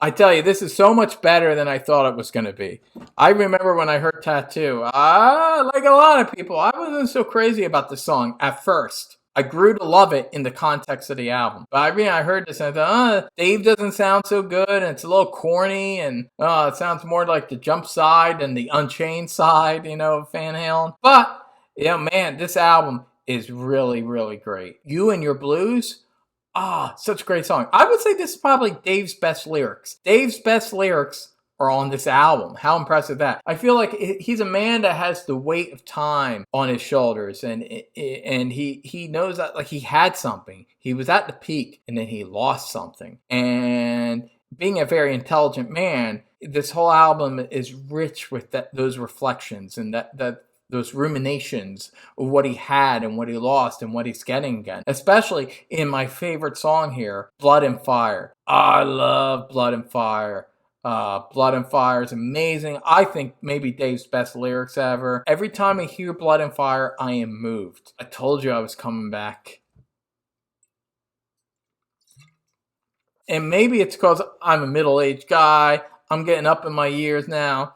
I tell you, this is so much better than I thought it was going to be. I remember when I heard Tattoo, like a lot of people, I wasn't so crazy about the song at first. I grew to love it in the context of the album. But I heard this and I thought, Dave doesn't sound so good, and it's a little corny, and it sounds more like the Jump side than the Unchained side, of Van Halen. But, man, this album is really, really great. You and Your Blues? Such a great song. I would say this is probably Dave's best lyrics. Dave's best lyrics are on this album. How impressive that. I feel like he's a man that has the weight of time on his shoulders, and he knows that like he had something. He was at the peak and then he lost something. And being a very intelligent man, this whole album is rich with those reflections and those ruminations of what he had and what he lost and what he's getting again. Especially in my favorite song here, Blood and Fire. I love Blood and Fire. Blood and Fire is amazing. I think maybe Dave's best lyrics ever. Every time I hear Blood and Fire, I am moved. I told you I was coming back. And maybe it's because I'm a middle-aged guy. I'm getting up in my years now.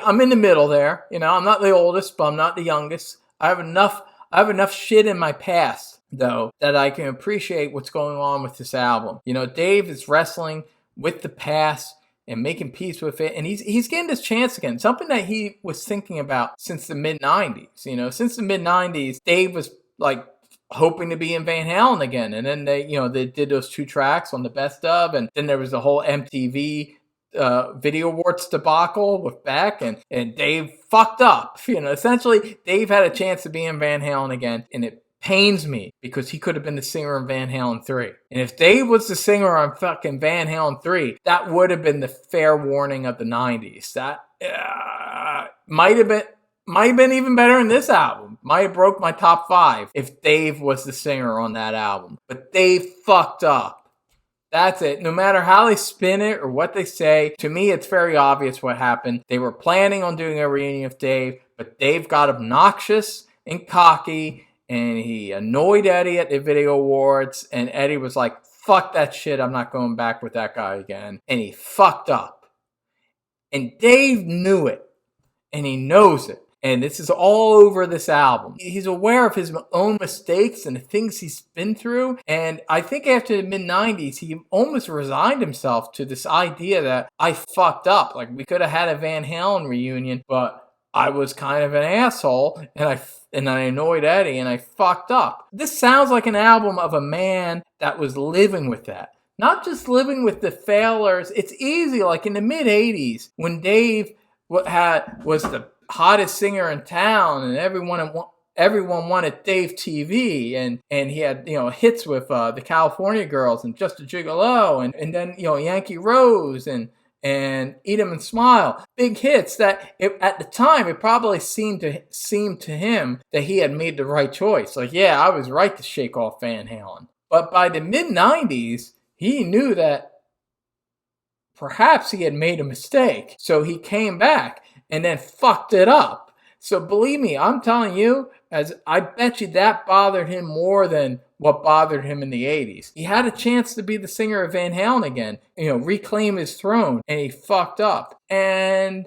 I'm in the middle there. I'm not the oldest, but I'm not the youngest. I have enough shit in my past, though, that I can appreciate what's going on with this album. Dave is wrestling with the past and making peace with it, and he's getting this chance again. Something that he was thinking about since the mid-90s. Since the mid-90s, Dave was like hoping to be in Van Halen again, and then they did those 2 tracks on the best of, and then there was the whole MTV Video Awards debacle with Beck, and Dave fucked up. Essentially, Dave had a chance to be in Van Halen again, and it pains me because he could have been the singer in Van Halen 3. And if Dave was the singer on fucking Van Halen 3, that would have been the fair warning of the 90s. That might have been even better in this album. Might have broke my top 5 if Dave was the singer on that album. But Dave fucked up. That's it. No matter how they spin it or what they say, to me, it's very obvious what happened. They were planning on doing a reunion with Dave, but Dave got obnoxious and cocky, and he annoyed Eddie at the Video Awards, and Eddie was like, fuck that shit, I'm not going back with that guy again. And he fucked up. And Dave knew it, and he knows it. And this is all over this album. He's aware of his own mistakes and the things he's been through. And I think after the mid-90s, he almost resigned himself to this idea that I fucked up. Like, we could have had a Van Halen reunion, but I was kind of an asshole, and I annoyed Eddie, and I fucked up. This sounds like an album of a man that was living with that. Not just living with the failures. It's easy, like in the mid-80s, when Dave was the hottest singer in town, and everyone wanted Dave TV, and he had hits with the California Girls and Just a Gigolo, and then Yankee Rose and Eat 'Em and Smile, big hits that at the time it probably seemed to him that he had made the right choice. Like, yeah, I was right to shake off Van Halen. But by the mid-90s, he knew that perhaps he had made a mistake, so he came back and then fucked it up. So believe me, I'm telling you, as I bet you that bothered him more than what bothered him in the 80s. He had a chance to be the singer of Van Halen again, reclaim his throne, and he fucked up. And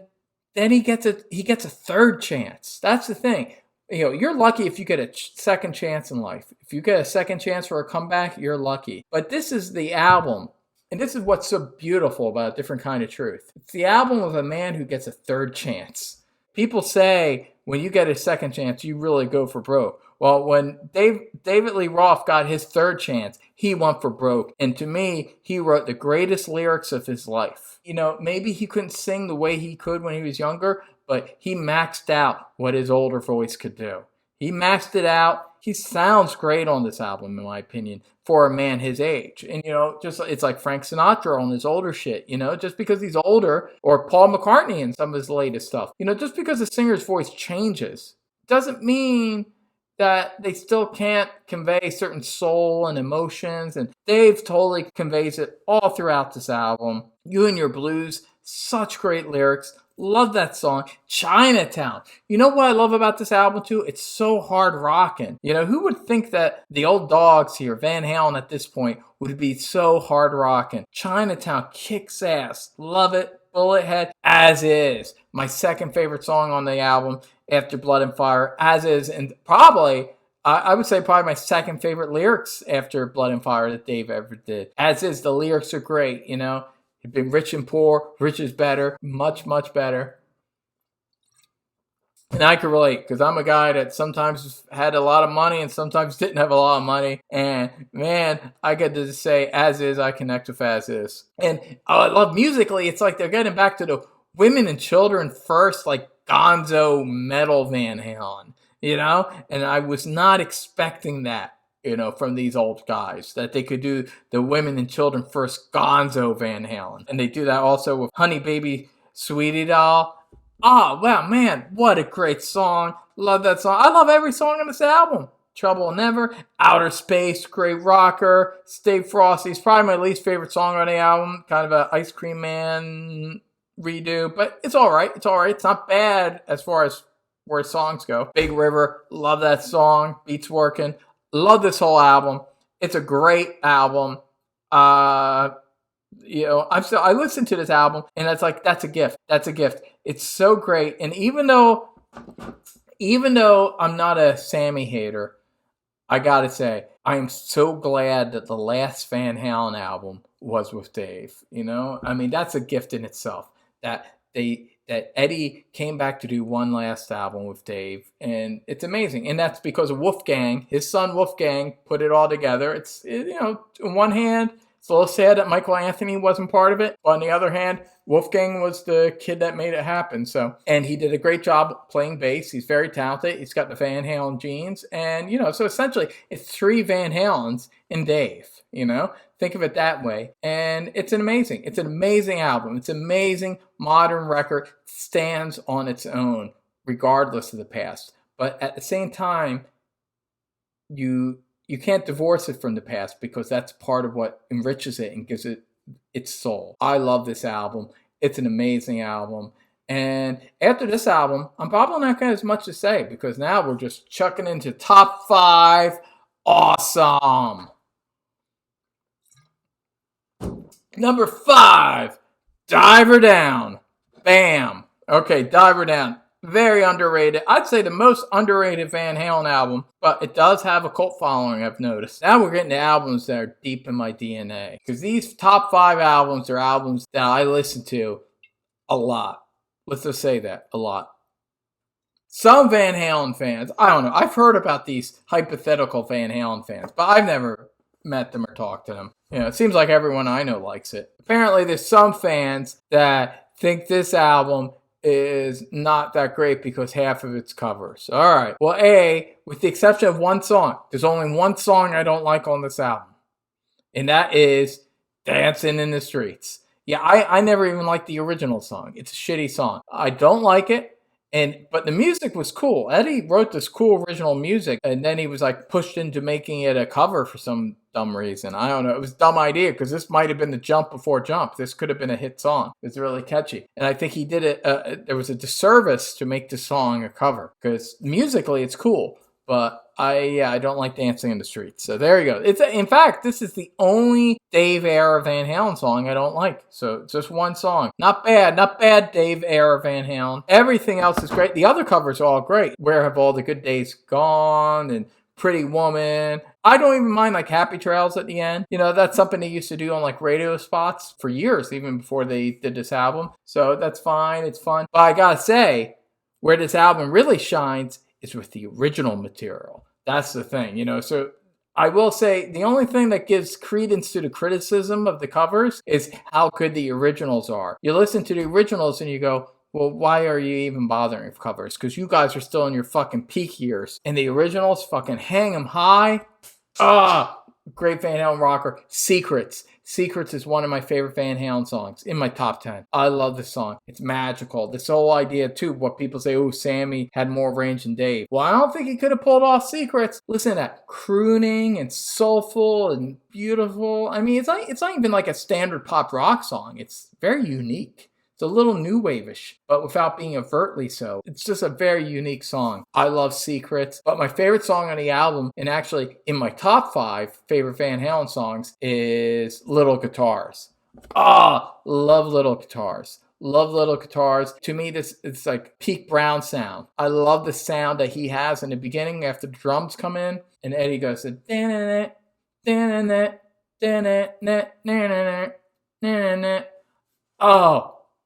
then he gets a third chance. That's the thing. You're lucky if you get a second chance in life. If you get a second chance for a comeback, you're lucky. But this is the album And this is what's so beautiful about A Different Kind of Truth. It's the album of a man who gets a third chance. People say when you get a second chance, you really go for broke. Well, when David Lee Roth got his third chance, he went for broke. And to me, he wrote the greatest lyrics of his life. You know, maybe he couldn't sing the way he could when he was younger, but he maxed out what his older voice could do. He maxed it out. He sounds great on this album, in my opinion, for a man his age. And, you know, just it's like Frank Sinatra on his older shit, you know, just because he's older, or Paul McCartney in some of his latest stuff. You know, just because a singer's voice changes doesn't mean that they still can't convey certain soul and emotions. And Dave totally conveys it all throughout this album. You and Your Blues, such great lyrics. Love that song. Chinatown. You know what I love about this album too? It's so hard rocking. You know, who would think that the old dogs here, Van Halen at this point, would be so hard rocking? Chinatown kicks ass. Love it. Bullethead, As Is. My second favorite song on the album after Blood and Fire. As Is. And probably, I would say probably my second favorite lyrics after Blood and Fire that Dave ever did. As Is. The lyrics are great, you know. You've been rich and poor. Rich is better. Much, much better. And I can relate because I'm a guy that sometimes had a lot of money and sometimes didn't have a lot of money. And man, I get to say As Is, I connect with As Is. And I love musically, it's like they're getting back to the women and children first, like gonzo metal Van Halen, you know? And I was not expecting that, you know, from these old guys, that they could do the women and children first gonzo Van Halen. And they do that also with Honey Baby Sweetie Doll. Oh, wow, man, what a great song. Love that song. I love every song on this album. Trouble Never, Outer Space, great rocker. Stay Frosty's probably my least favorite song on the album. Kind of a Ice Cream Man redo, but it's all right. It's all right. It's not bad as far as where songs go. Big River, love that song. Beats working. Love this whole album. It's a great album. You know, I listened to this album and it's like, that's a gift. That's a gift. It's so great. And even though I'm not a Sammy hater, I gotta say, I am so glad that the last Van Halen album was with Dave. You know, I mean, that's a gift in itself. That Eddie came back to do one last album with Dave, and it's amazing. And that's because of Wolfgang, his son Wolfgang, put it all together. You know, on one hand, it's a little sad that Michael Anthony wasn't part of it, but on the other hand, Wolfgang was the kid that made it happen. So, and he did a great job playing bass. He's very talented. He's got the Van Halen genes, and you know, so essentially, it's 3 Van Halens in Dave. You know, think of it that way, and it's an amazing album. It's an amazing modern record. Stands on its own, regardless of the past. But at the same time, you can't divorce it from the past because that's part of what enriches it and gives it its soul. I love this album. It's an amazing album. And after this album, I'm probably not going to have as much to say because now we're just chucking into top 5. Awesome. Number 5, Diver Down. Bam. Okay, Diver Down. Very underrated. I'd say the most underrated Van Halen album, but it does have a cult following, I've noticed. Now we're getting to albums that are deep in my DNA. Because these top 5 albums are albums that I listen to a lot. Let's just say that, a lot. Some Van Halen fans, I don't know, I've heard about these hypothetical Van Halen fans, but I've never met them or talked to them. You know, it seems like everyone I know likes it. Apparently there's some fans that think this album is not that great because half of it's covers. All right. Well, with the exception of one song, there's only one song I don't like on this album. And that is Dancing in the Streets. Yeah, I never even liked the original song. It's a shitty song. I don't like it. But the music was cool. Eddie wrote this cool original music, and then he was like pushed into making it a cover for some dumb reason. I don't know. It was a dumb idea because this might have been the Jump before Jump. This could have been a hit song. It's really catchy. And I think he did it. There was a disservice to make the song a cover because musically it's cool. But I don't like Dancing in the Streets. So there you go. In fact, this is the only Dave era Van Halen song I don't like. So it's just one song. Not bad Dave era Van Halen. Everything else is great. The other covers are all great. Where Have All the Good Days Gone? And Pretty Woman. I don't even mind like Happy Trails at the end. You know, that's something they used to do on like radio spots for years, even before they did this album. So that's fine. It's fun. But I gotta say, where this album really shines is with the original material. That's the thing, you know. So I will say the only thing that gives credence to the criticism of the covers is how good the originals are. You listen to the originals and you go, well, why are you even bothering with covers? Because you guys are still in your fucking peak years. And the originals fucking hang them high. Great Van Halen rocker. Secrets. Secrets is one of my favorite Van Halen songs in my top 10. I love this song. It's magical. This whole idea, too, what people say, oh, Sammy had more range than Dave. Well, I don't think he could have pulled off Secrets. Listen to that. Crooning and soulful and beautiful. I mean, it's not even like a standard pop rock song. It's very unique. It's a little new wave-ish, but without being overtly so. It's just a very unique song. I love Secrets, but my favorite song on the album, and actually in my top 5 favorite Van Halen songs, is Little Guitars. Love Little Guitars. Love Little Guitars. To me, it's like peak Brown sound. I love the sound that he has in the beginning after the drums come in, and Eddie goes,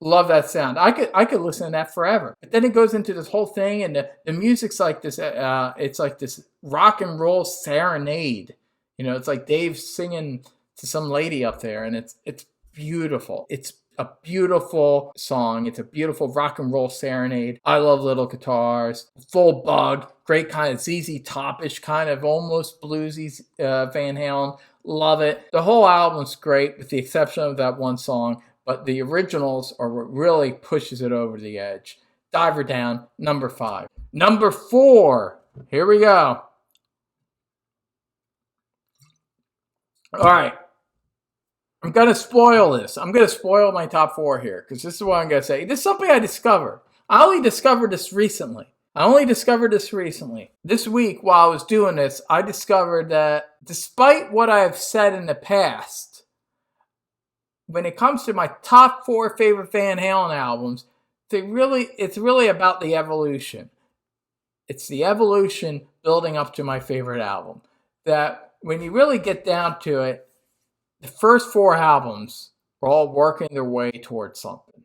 love that sound. I could listen to that forever. But then it goes into this whole thing, and the music's like this. It's like this rock and roll serenade. You know, it's like Dave singing to some lady up there, and it's beautiful. It's a beautiful song. It's a beautiful rock and roll serenade. I love Little Guitars. Full Bug. Great kind of ZZ Top-ish, kind of almost bluesy Van Halen. Love it. The whole album's great, with the exception of that one song. But the originals are what really pushes it over the edge. Diver Down, number 5. Number 4. Here we go. All right. I'm going to spoil this. I'm going to spoil my top 4 here, because this is what I'm going to say. This is something I discovered. I only discovered this recently. This week, while I was doing this, I discovered that despite what I have said in the past, when it comes to my top 4 favorite Van Halen albums, it's really about the evolution. It's the evolution building up to my favorite album. That when you really get down to it, the first 4 albums are all working their way towards something.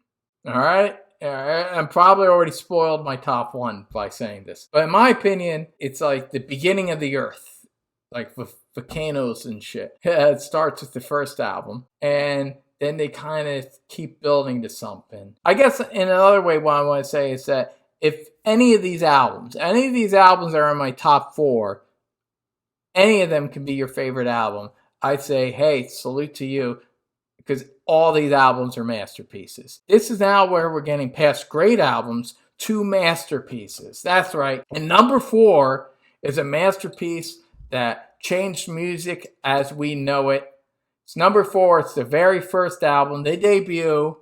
All right? I'm probably already spoiled my top 1 by saying this. But in my opinion, it's like the beginning of the earth. Like with volcanoes and shit. It starts with the first album. And then they kind of keep building to something. I guess in another way, what I want to say is that if any of these albums are in my top 4, any of them can be your favorite album, I'd say, hey, salute to you, because all these albums are masterpieces. This is now where we're getting past great albums to masterpieces. That's right. And number 4 is a masterpiece that changed music as we know it. It's number 4. It's the very first album. They debut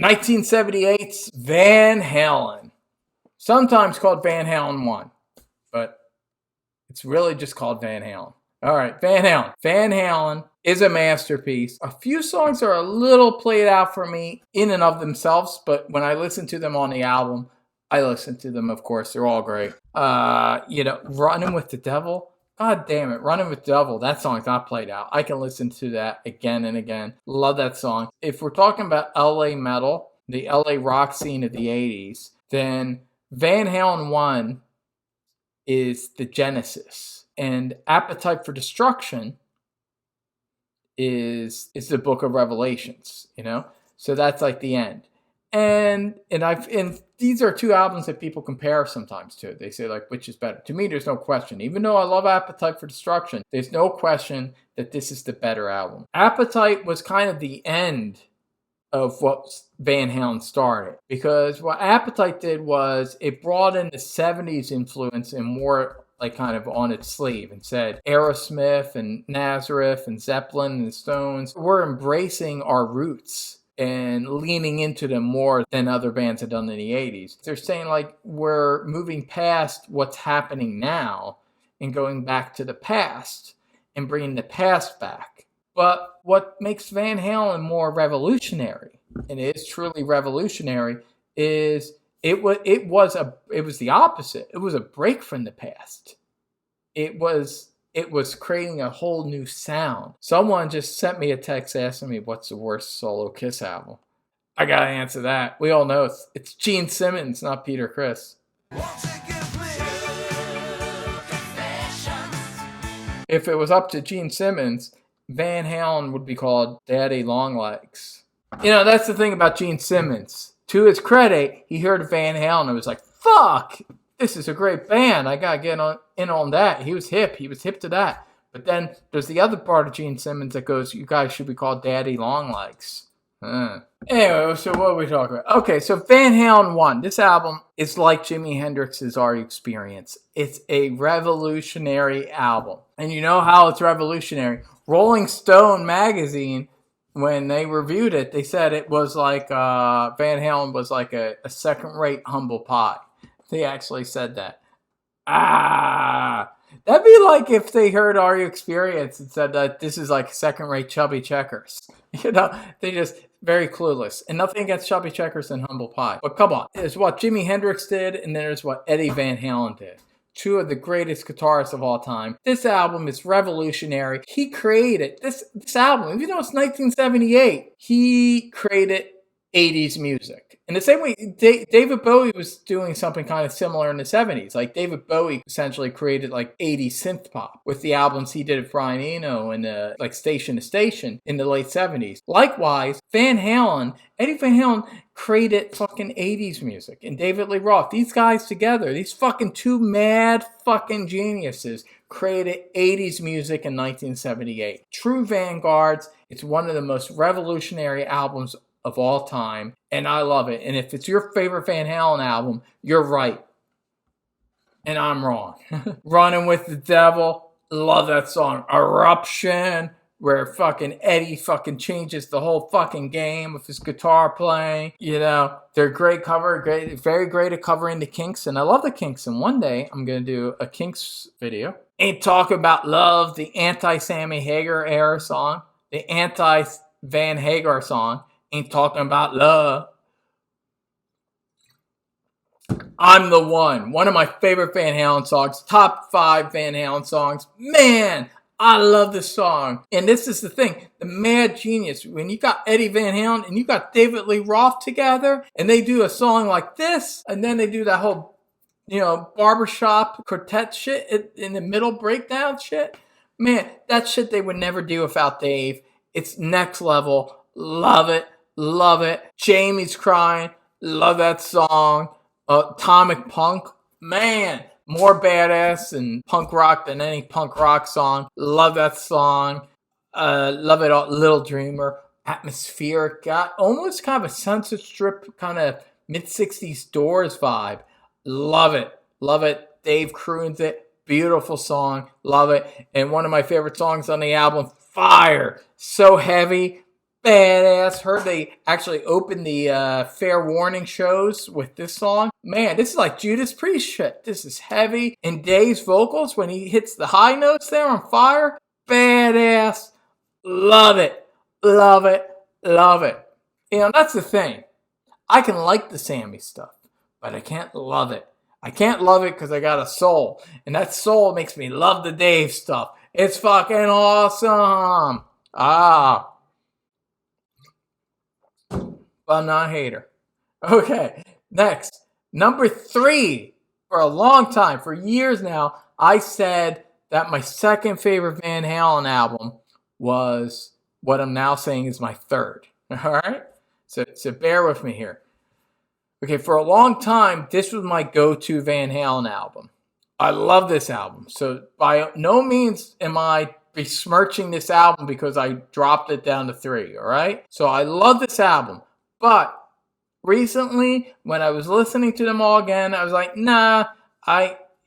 1978's Van Halen. Sometimes called Van Halen 1, but it's really just called Van Halen. All right, Van Halen. Van Halen is a masterpiece. A few songs are a little played out for me in and of themselves, but when I listen to them on the album, I listen to them, of course. They're all great. Running with the Devil. God damn it, Running with the Devil, that song's not played out. I can listen to that again and again. Love that song. If we're talking about LA metal, the LA rock scene of the 80s, then Van Halen 1 is the genesis. And Appetite for Destruction is the book of Revelations, you know? So that's like the end. And these are 2 albums that people compare sometimes to. They say, like, which is better? To me, there's no question. Even though I love Appetite for Destruction, there's no question that this is the better album. Appetite was kind of the end of what Van Halen started. Because what Appetite did was it brought in the 70s influence and more like kind of on its sleeve and said Aerosmith and Nazareth and Zeppelin and the Stones, we're embracing our roots and leaning into them more than other bands had done in the 80s. They're saying, like, we're moving past what's happening now and going back to the past and bringing the past back. But what makes Van Halen more revolutionary, and it is truly revolutionary, is It was the opposite. It was a break from the past. It was creating a whole new sound. Someone just sent me a text asking me what's the worst solo Kiss album. I gotta answer that. We all know it's Gene Simmons, not Peter Criss. If it was up to Gene Simmons, Van Halen would be called Daddy Longlegs. You know, that's the thing about Gene Simmons. To his credit, he heard Van Halen and was like, fuck, this is a great band. I gotta get in on that. He was hip. He was hip to that. But then there's the other part of Gene Simmons that goes, you guys should be called Daddy Longlegs. Anyway, so what are we talking about? Okay, so Van Halen 1. This album is like Jimi Hendrix's Our Experience. It's a revolutionary album. And you know how it's revolutionary? Rolling Stone magazine, when they reviewed it, they said it was like Van Halen was like a second-rate humble pie. They actually said that. That'd be like if they heard Our Experience and said that this is like second-rate Chubby Checkers. You know, they just very clueless. And nothing against Chubby Checkers and humble pie. But come on, there's what Jimi Hendrix did, and then there's what Eddie Van Halen did. Two of the greatest guitarists of all time. This album is revolutionary. He created this album, even though it's 1978, he created 80s music. In the same way, David Bowie was doing something kind of similar in the 70s. Like, David Bowie essentially created like 80s synth pop with the albums he did with Brian Eno and like Station to Station in the late 70s. Likewise, Eddie Van Halen created fucking 80s music. And David Lee Roth, these guys together, these fucking two mad fucking geniuses created 80s music in 1978. True vanguards. It's one of the most revolutionary albums of all time, and I love it. And if it's your favorite Van Halen album, you're right, and I'm wrong. Running with the Devil, love that song. Eruption, where fucking Eddie fucking changes the whole fucking game with his guitar playing. You know, they're great cover, very great at covering the Kinks, and I love the Kinks. And one day I'm gonna do a Kinks video. Ain't Talking About Love, the anti-Sammy Hagar era song, the anti-Van Hagar song. Ain't Talking About Love. I'm the One. One of my favorite Van Halen songs. Top 5 Van Halen songs. Man, I love this song. And this is the thing. The mad genius. When you got Eddie Van Halen and you got David Lee Roth together, and they do a song like this, and then they do that whole, you know, barbershop quartet shit in the middle breakdown shit. Man, that shit they would never do without Dave. It's next level. Love it. Love it. Jamie's Crying. Love that song. Atomic Punk. Man, more badass and punk rock than any punk rock song. Love that song. Love it all. Little Dreamer. Atmospheric. Got almost kind of a Sunset Strip kind of mid-60s Doors vibe. Love it. Love it. Dave croons it. Beautiful song. Love it. And one of my favorite songs on the album, Fire. So heavy. Badass. Heard they actually opened the Fair Warning shows with this song. Man, this is like Judas Priest shit. This is heavy. And Dave's vocals, when he hits the high notes there on Fire, badass. Love it. Love it. Love it. You know, that's the thing. I can like the Sammy stuff, but I can't love it. I can't love it because I got a soul. And that soul makes me love the Dave stuff. It's fucking awesome. But I'm not a hater. Okay, next. Number 3. For a long time, for years now, I said that my second favorite Van Halen album was what I'm now saying is my third. Alright? So bear with me here. Okay, for a long time, this was my go-to Van Halen album. I love this album. So by no means am I besmirching this album because I dropped it down to 3, alright? So I love this album. But recently, when I was listening to them all again, I was like, nah,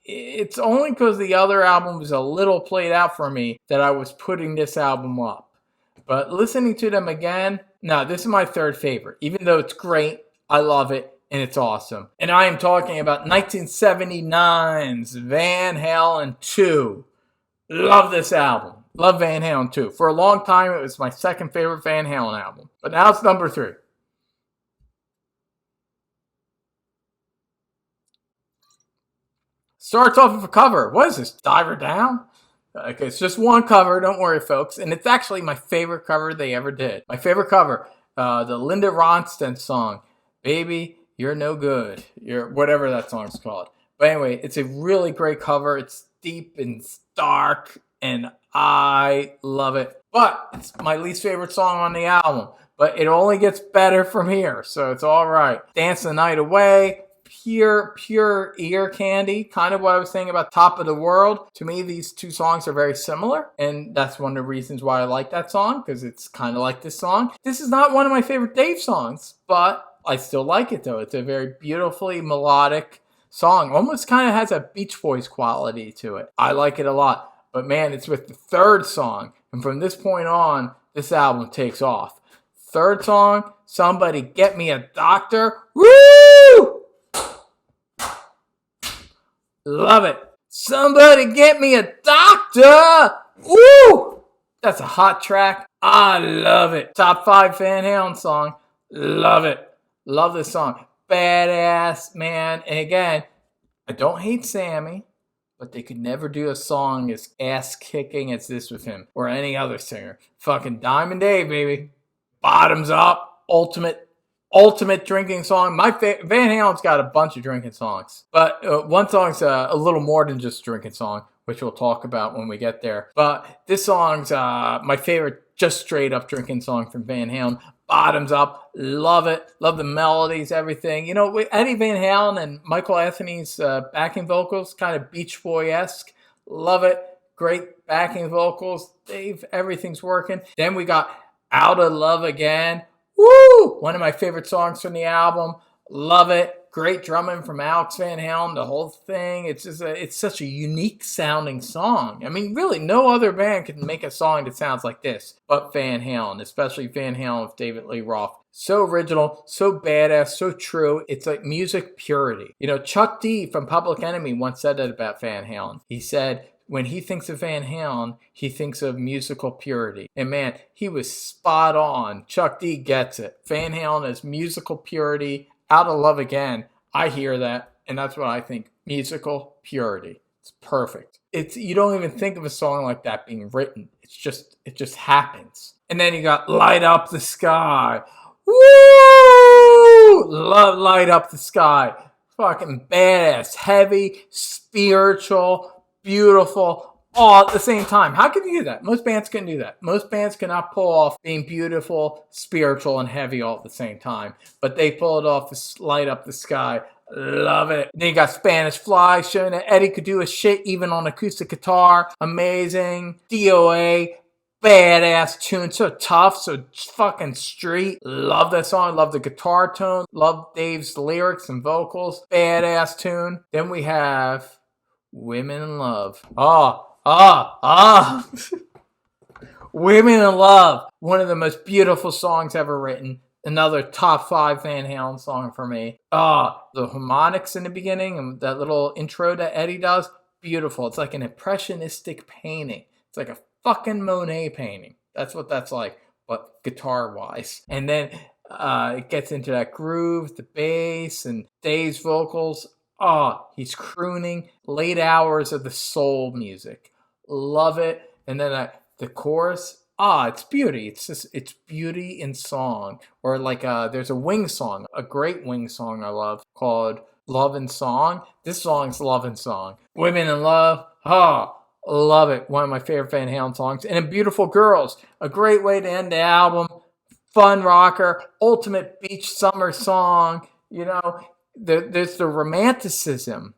it's only because the other album was a little played out for me that I was putting this album up. But listening to them again, no, this is my third favorite. Even though it's great, I love it, and it's awesome. And I am talking about 1979's Van Halen 2. Love this album. Love Van Halen 2. For a long time, it was my second favorite Van Halen album. But now it's number 3. Starts off with a cover. What is this, Diver Down? Okay, it's just one cover, don't worry, folks. And it's actually my favorite cover they ever did. My favorite cover, the Linda Ronstadt song, Baby, You're No Good. You're whatever that song's called. But anyway, it's a really great cover. It's deep and dark, and I love it. But it's my least favorite song on the album. But it only gets better from here, so it's all right. Dance the Night Away. Pure ear candy, kind of what I was saying about Top of the World. To me, these two songs are very similar, and that's one of the reasons why I like that song, because it's kind of like this song. This is not one of my favorite Dave songs, but I still like it, though. It's a very beautifully melodic song. Almost kind of has a Beach Boys quality to it. I like it a lot, but man, it's with the third song, and from this point on, this album takes off. Third song, Somebody Get Me a Doctor. Woo! Love it. Somebody get me a doctor. Woo! That's a hot track. I love it. Top 5 Van Halen song. Love it. Love this song. Badass, man. And again, I don't hate Sammy, but they could never do a song as ass-kicking as this with him or any other singer. Fucking Diamond Dave, baby. Bottoms up. Ultimate drinking song. Van Halen's got a bunch of drinking songs, but one song's a little more than just a drinking song, which we'll talk about when we get there. But this song's my favorite, just straight up drinking song from Van Halen. Bottoms up, love it, love the melodies, everything. You know, Eddie Van Halen and Michael Anthony's backing vocals, kind of Beach Boy-esque. Love it, great backing vocals. Dave, everything's working. Then we got Out of Love Again. Woo! One of my favorite songs from the album. Love it. Great drumming from Alex Van Halen. The whole thing. It's just it's such a unique sounding song. I mean, really, no other band can make a song that sounds like this, but Van Halen, especially Van Halen with David Lee Roth. So original, so badass, so true. It's like music purity. You know, Chuck D from Public Enemy once said that about Van Halen. He said, when he thinks of Van Halen, he thinks of musical purity. And man, he was spot on. Chuck D gets it. Van Halen is musical purity. Out of Love Again. I hear that, and that's what I think. Musical purity. It's perfect. You don't even think of a song like that being written. It just happens. And then you got Light Up the Sky. Woo! Love Light Up the Sky. Fucking badass. Heavy, spiritual, beautiful, all at the same time. How can you do that? Most bands can do that. Most bands cannot pull off being beautiful, spiritual, and heavy all at the same time. But they pull it off to Light Up the Sky. Love it. Then you got Spanish Fly, showing that Eddie could do his shit even on acoustic guitar. Amazing. DOA. Badass tune. So tough, so fucking street. Love that song. Love the guitar tone. Love Dave's lyrics and vocals. Badass tune. Then we have Women in Love. Women in Love. One of the most beautiful songs ever written. Another top 5 Van Halen song for me. The harmonics in the beginning and that little intro that Eddie does. Beautiful. It's like an impressionistic painting. It's like a fucking Monet painting. That's what that's like, but guitar-wise. And then it gets into that groove, the bass, and Dave's vocals. He's crooning. Late hours of the soul music. Love it. And then the chorus. It's beauty. It's beauty in song. Or like there's a Wing song, a great Wing song I love called Love and Song. This song's Love and Song. Women in Love. Love it. One of my favorite Van Halen songs. And Beautiful Girls. A great way to end the album. Fun rocker. Ultimate beach summer song. You know, there's the romanticism.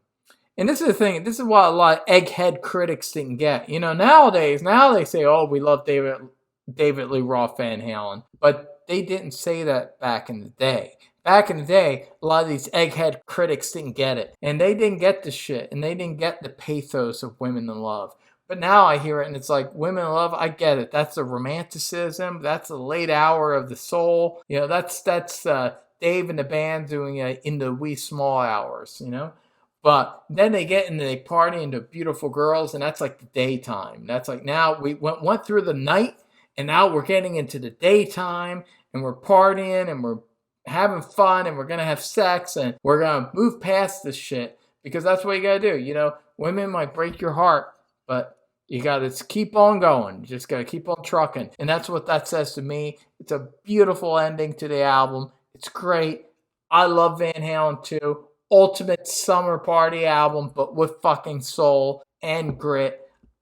And this is the thing. This is what a lot of egghead critics didn't get. You know, now they say, we love David Lee Roth Van Halen. But they didn't say that back in the day. Back in the day, a lot of these egghead critics didn't get it. And they didn't get the shit. And they didn't get the pathos of Women in Love. But now I hear it and it's like, Women in Love, I get it. That's the romanticism. That's the late hour of the soul. You know, that's Dave and the band doing it in the wee small hours, you know. But then they party into Beautiful Girls, and that's like the daytime. That's like now we went through the night, and now we're getting into the daytime, and we're partying, and we're having fun, and we're going to have sex, and we're going to move past this shit, because that's what you got to do. You know, women might break your heart, but you gotta keep on going. You just gotta keep on trucking. And that's what that says to me. It's a beautiful ending to the album. It's great. I love Van Halen too. Ultimate summer party album, but with fucking soul and grit.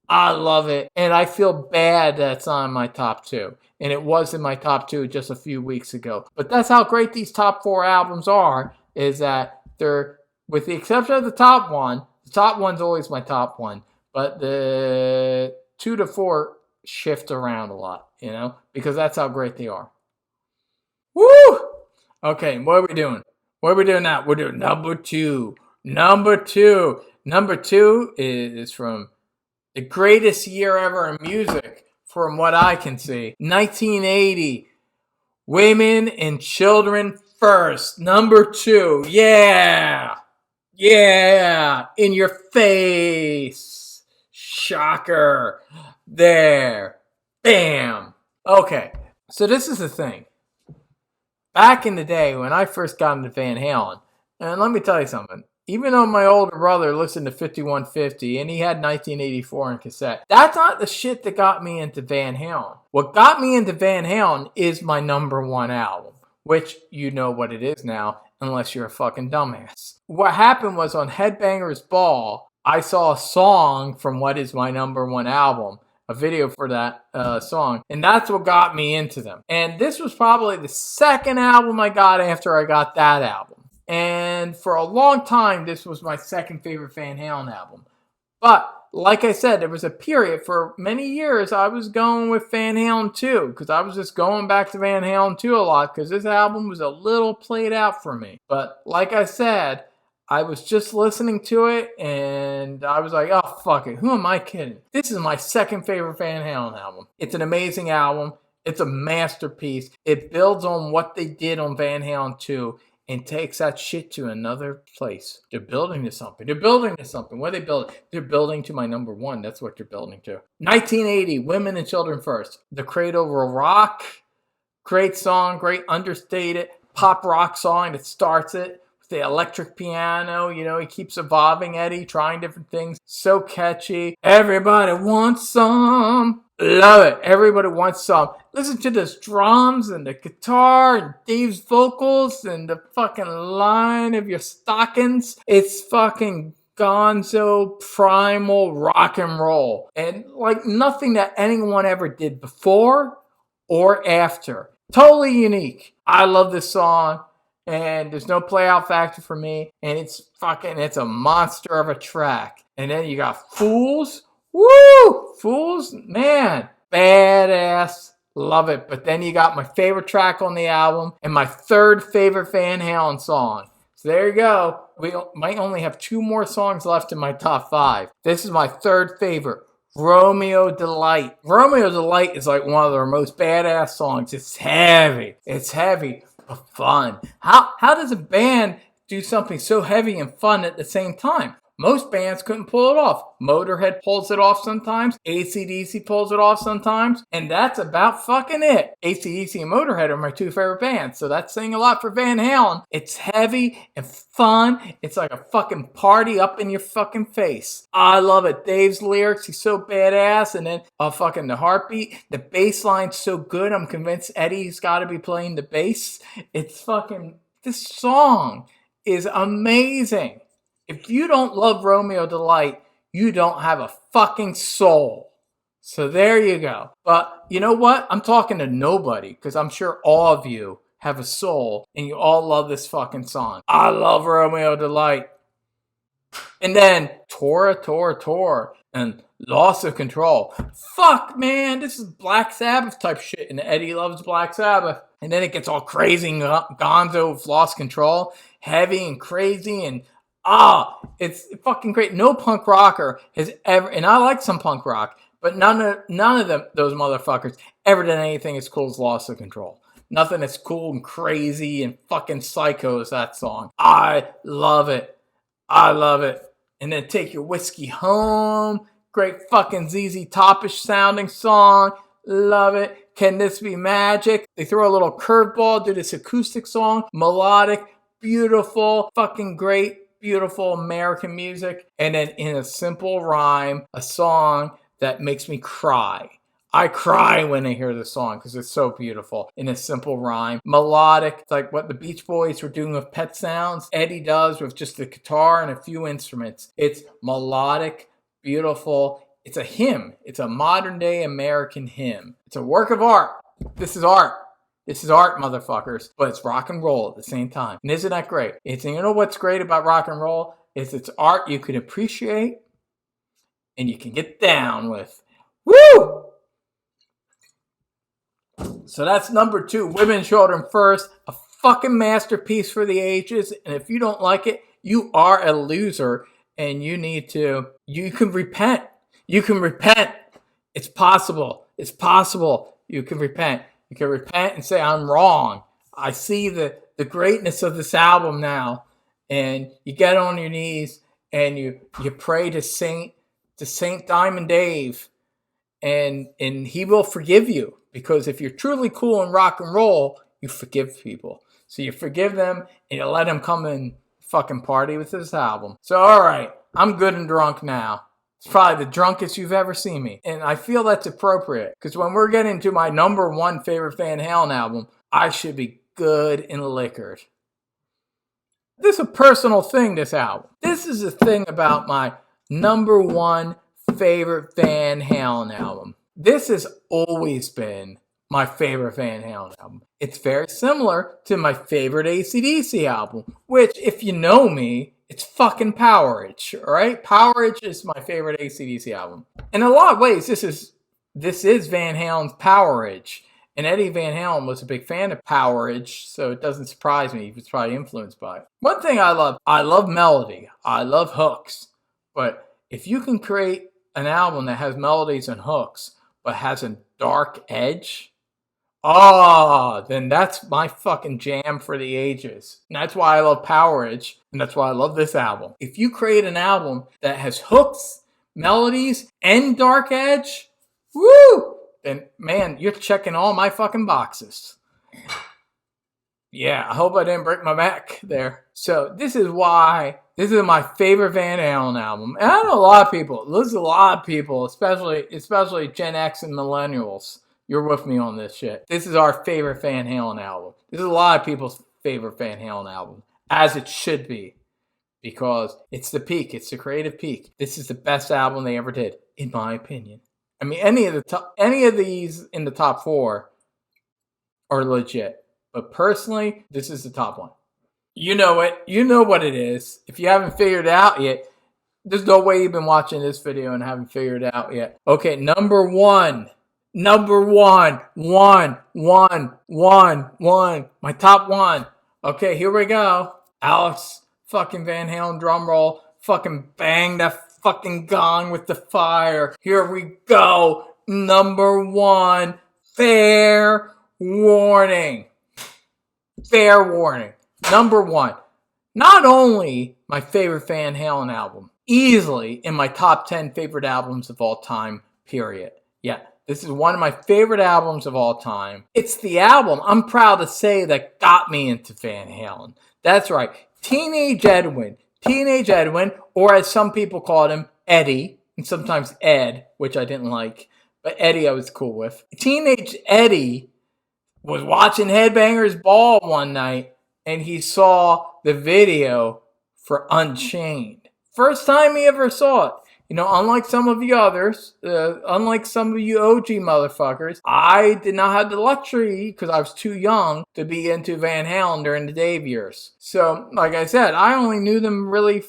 I love it. And I feel bad that it's on my top 2. And it was in my top 2 just a few weeks ago. But that's how great these top 4 albums are, is that they're, with the exception of the top one's always my top one. But the 2 to 4 shift around a lot, because that's how great they are. Woo! Okay, what are we doing? What are we doing now? We're doing number 2. Number 2 is from the greatest year ever in music, from what I can see. 1980. Women and Children First. Number 2. Yeah. Yeah. In your face. Shocker. There. Bam. Okay. So this is the thing. Back in the day when I first got into Van Halen, and let me tell you something. Even though my older brother listened to 5150 and he had 1984 on cassette, that's not the shit that got me into Van Halen. What got me into Van Halen is my number 1 album, which you know what it is now, unless you're a fucking dumbass. What happened was on Headbangers Ball, I saw a song from what is my number 1 album, a video for that song, and that's what got me into them. And this was probably the second album I got after I got that album. And for a long time, this was my second favorite Van Halen album. But, like I said, there was a period for many years I was going with Van Halen 2, because I was just going back to Van Halen 2 a lot, because this album was a little played out for me. But, like I said, I was just listening to it, and I was like, oh, fuck it. Who am I kidding? This is my second favorite Van Halen album. It's an amazing album. It's a masterpiece. It builds on what they did on Van Halen 2. And takes that shit to another place. They're building to something. What are they building? They're building to my number 1. That's what they're building to. 1980, Women and Children First. The Cradle Will Rock. Great song, great understated pop rock song that starts it. With the electric piano, he keeps evolving, Eddie, trying different things. So catchy. Everybody wants some. Love it. Everybody wants some. Listen to the drums and the guitar and Dave's vocals and the fucking line of your stockings. It's fucking gonzo primal rock and roll. And like nothing that anyone ever did before or after. Totally unique. I love this song. And there's no play out factor for me. And it's a monster of a track. And then you got Fools. Woo! Fools, man, badass. Love it. But then you got my favorite track on the album and my third favorite Van Halen song. So there you go. We might only have 2 more songs left in my top 5. This is my third favorite, Romeo Delight. Romeo Delight is like one of their most badass songs. It's heavy. But fun. How does a band do something so heavy and fun at the same time? Most bands couldn't pull it off. Motorhead pulls it off sometimes. AC/DC pulls it off sometimes. And that's about fucking it. AC/DC and Motorhead are my 2 favorite bands. So that's saying a lot for Van Halen. It's heavy and fun. It's like a fucking party up in your fucking face. I love it. Dave's lyrics, he's so badass. And then fucking the heartbeat. The bass line's so good. I'm convinced Eddie's got to be playing the bass. It's fucking... This song is amazing. If you don't love Romeo Delight, you don't have a fucking soul. So there you go. But you know what? I'm talking to nobody because I'm sure all of you have a soul and you all love this fucking song. I love Romeo Delight. And then Tora, and Loss of Control. Fuck, man, this is Black Sabbath type shit, and Eddie loves Black Sabbath. And then it gets all crazy and gonzo with Lost Control. Heavy and crazy and it's fucking great. No punk rocker has ever, and I like some punk rock, but none of them, those motherfuckers, ever done anything as cool as Loss of Control. Nothing as cool and crazy and fucking psycho as that song. I love it. And then Take Your Whiskey Home. Great fucking ZZ Top-ish sounding song. Love it. Can This Be Magic? They throw a little curveball, do this acoustic song. Melodic, beautiful, fucking great. beautiful American music, and then in a simple rhyme, a song that makes me cry. I cry when I hear the song because it's so beautiful in a simple rhyme. Melodic, it's like what the Beach Boys were doing with Pet Sounds. Eddie does with just the guitar and a few instruments. It's melodic, beautiful. It's a hymn. It's a modern day American hymn. It's a work of art. This is art. This is art, motherfuckers. But it's rock and roll at the same time. And isn't that great? You know what's great about rock and roll? Is it's art you can appreciate and you can get down with. Woo! So that's number 2, Women, Children First. A fucking masterpiece for the ages. And if you don't like it, you are a loser. And you can repent. You can repent. It's possible. It's possible. You can repent. You can repent and say, I'm wrong. I see the greatness of this album now. And you get on your knees and you pray to Saint Diamond Dave. And he will forgive you. Because if you're truly cool in rock and roll, you forgive people. So you forgive them and you let them come and fucking party with this album. So all right, I'm good and drunk now. It's probably the drunkest you've ever seen me. And I feel that's appropriate. Because when we're getting to my number 1 favorite Van Halen album, I should be good and liquored. This is a personal thing, this album. This is the thing about my number 1 favorite Van Halen album. This has alwaage been my favorite Van Halen album. It's very similar to my favorite AC/DC album, which, if you know me, it's fucking Powerage, all right? Powerage is my favorite AC/DC album. In a lot of ways, this is Van Halen's Powerage. And Eddie Van Halen was a big fan of Powerage, so it doesn't surprise me. He was probably influenced by it. One thing I love melody. I love hooks. But if you can create an album that has melodies and hooks, but has a dark edge, then that's my fucking jam for the ages. And that's why I love Powerage, and that's why I love this album. If you create an album that has hooks, melodies, and dark edge, woo! Then, man, you're checking all my fucking boxes. Yeah, I hope I didn't break my back there. So this is my favorite Van Halen album. And I know a lot of people, especially Gen X and millennials. You're with me on this shit. This is our favorite Van Halen album. This is a lot of people's favorite Van Halen album, as it should be, because it's the peak. It's the creative peak. This is the best album they ever did, in my opinion. I mean, any of these in the top 4 are legit. But personally, this is the top one. You know it. You know what it is. If you haven't figured it out yet, there's no way you've been watching this video and haven't figured it out yet. Okay, number 1. Number 1. 1. My top 1. Okay, here we go. Alex fucking Van Halen drum roll. Fucking bang that fucking gong with the fire. Here we go. Number 1. Fair warning. Fair warning. Number 1. Not only my favorite Van Halen album, easily in my top 10 favorite albums of all time, period. Yeah, this is one of my favorite albums of all time. It's the album, I'm proud to say, that got me into Van Halen. That's right. Teenage Edwin, or as some people called him, Eddie, and sometimes Ed, which I didn't like, but Eddie I was cool with. Teenage Eddie was watching Headbangers Ball one night, and he saw the video for Unchained. First time he ever saw it. You know, unlike some of you others, unlike some of you OG motherfuckers, I did not have the luxury, because I was too young, to be into Van Halen during the Dave years. So, like I said, I only knew them really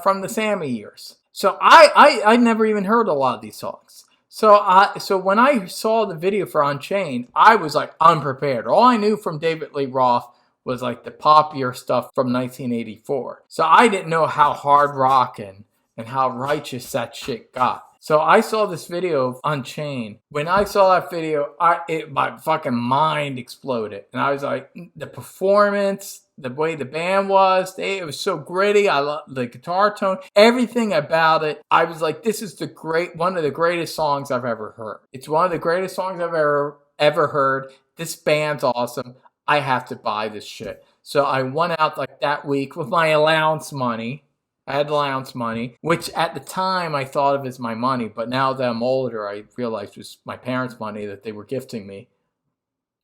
from the Sammy years. So I never even heard a lot of these songs. So when I saw the video for Unchained, I was like unprepared. All I knew from David Lee Roth was like the poppier stuff from 1984. So I didn't know how hard rockin' and how righteous that shit got. So I saw this video of Unchained. When I saw that video, my fucking mind exploded. And I was like, the performance, the way the band was, it was so gritty. I love the guitar tone, everything about it. I was like, this is one of the greatest songs I've ever heard. It's one of the greatest songs I've ever heard. This band's awesome. I have to buy this shit. So I went out like that week with my allowance money. I had allowance money, which at the time I thought of as my money, but now that I'm older, I realized it was my parents' money that they were gifting me.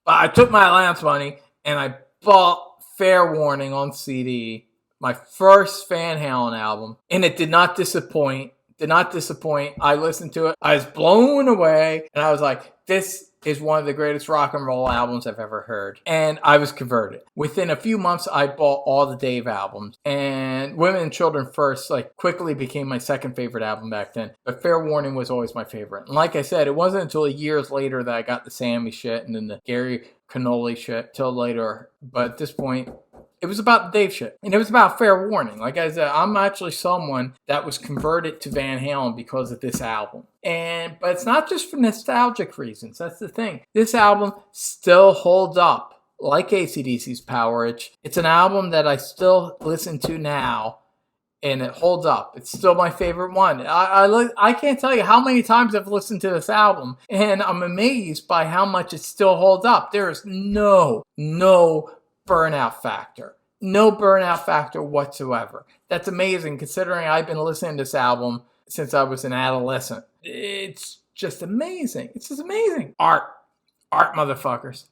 But I took my allowance money and I bought Fair Warning on CD, my first Van Halen album, and it did not disappoint. I listened to it. I was blown away, and I was like, this is one of the greatest rock and roll albums I've ever heard. And I was converted. Within a few months, I bought all the Dave albums. And Women and Children First quickly became my second favorite album back then. But Fair Warning was always my favorite. And like I said, it wasn't until years later that I got the Sammy shit and then the Gary Cannoli shit till later. But at this point, it was about the Dave shit. And it was about Fair Warning. Like I said, I'm actually someone that was converted to Van Halen because of this album. But it's not just for nostalgic reasons. That's the thing. This album still holds up. Like AC/DC's Powerage. It's an album that I still listen to now. And it holds up. It's still my favorite one. I can't tell you how many times I've listened to this album. And I'm amazed by how much it still holds up. There is no burnout factor. No burnout factor whatsoever. That's amazing considering I've been listening to this album since I was an adolescent. It's just amazing. It's just amazing. Art, motherfuckers.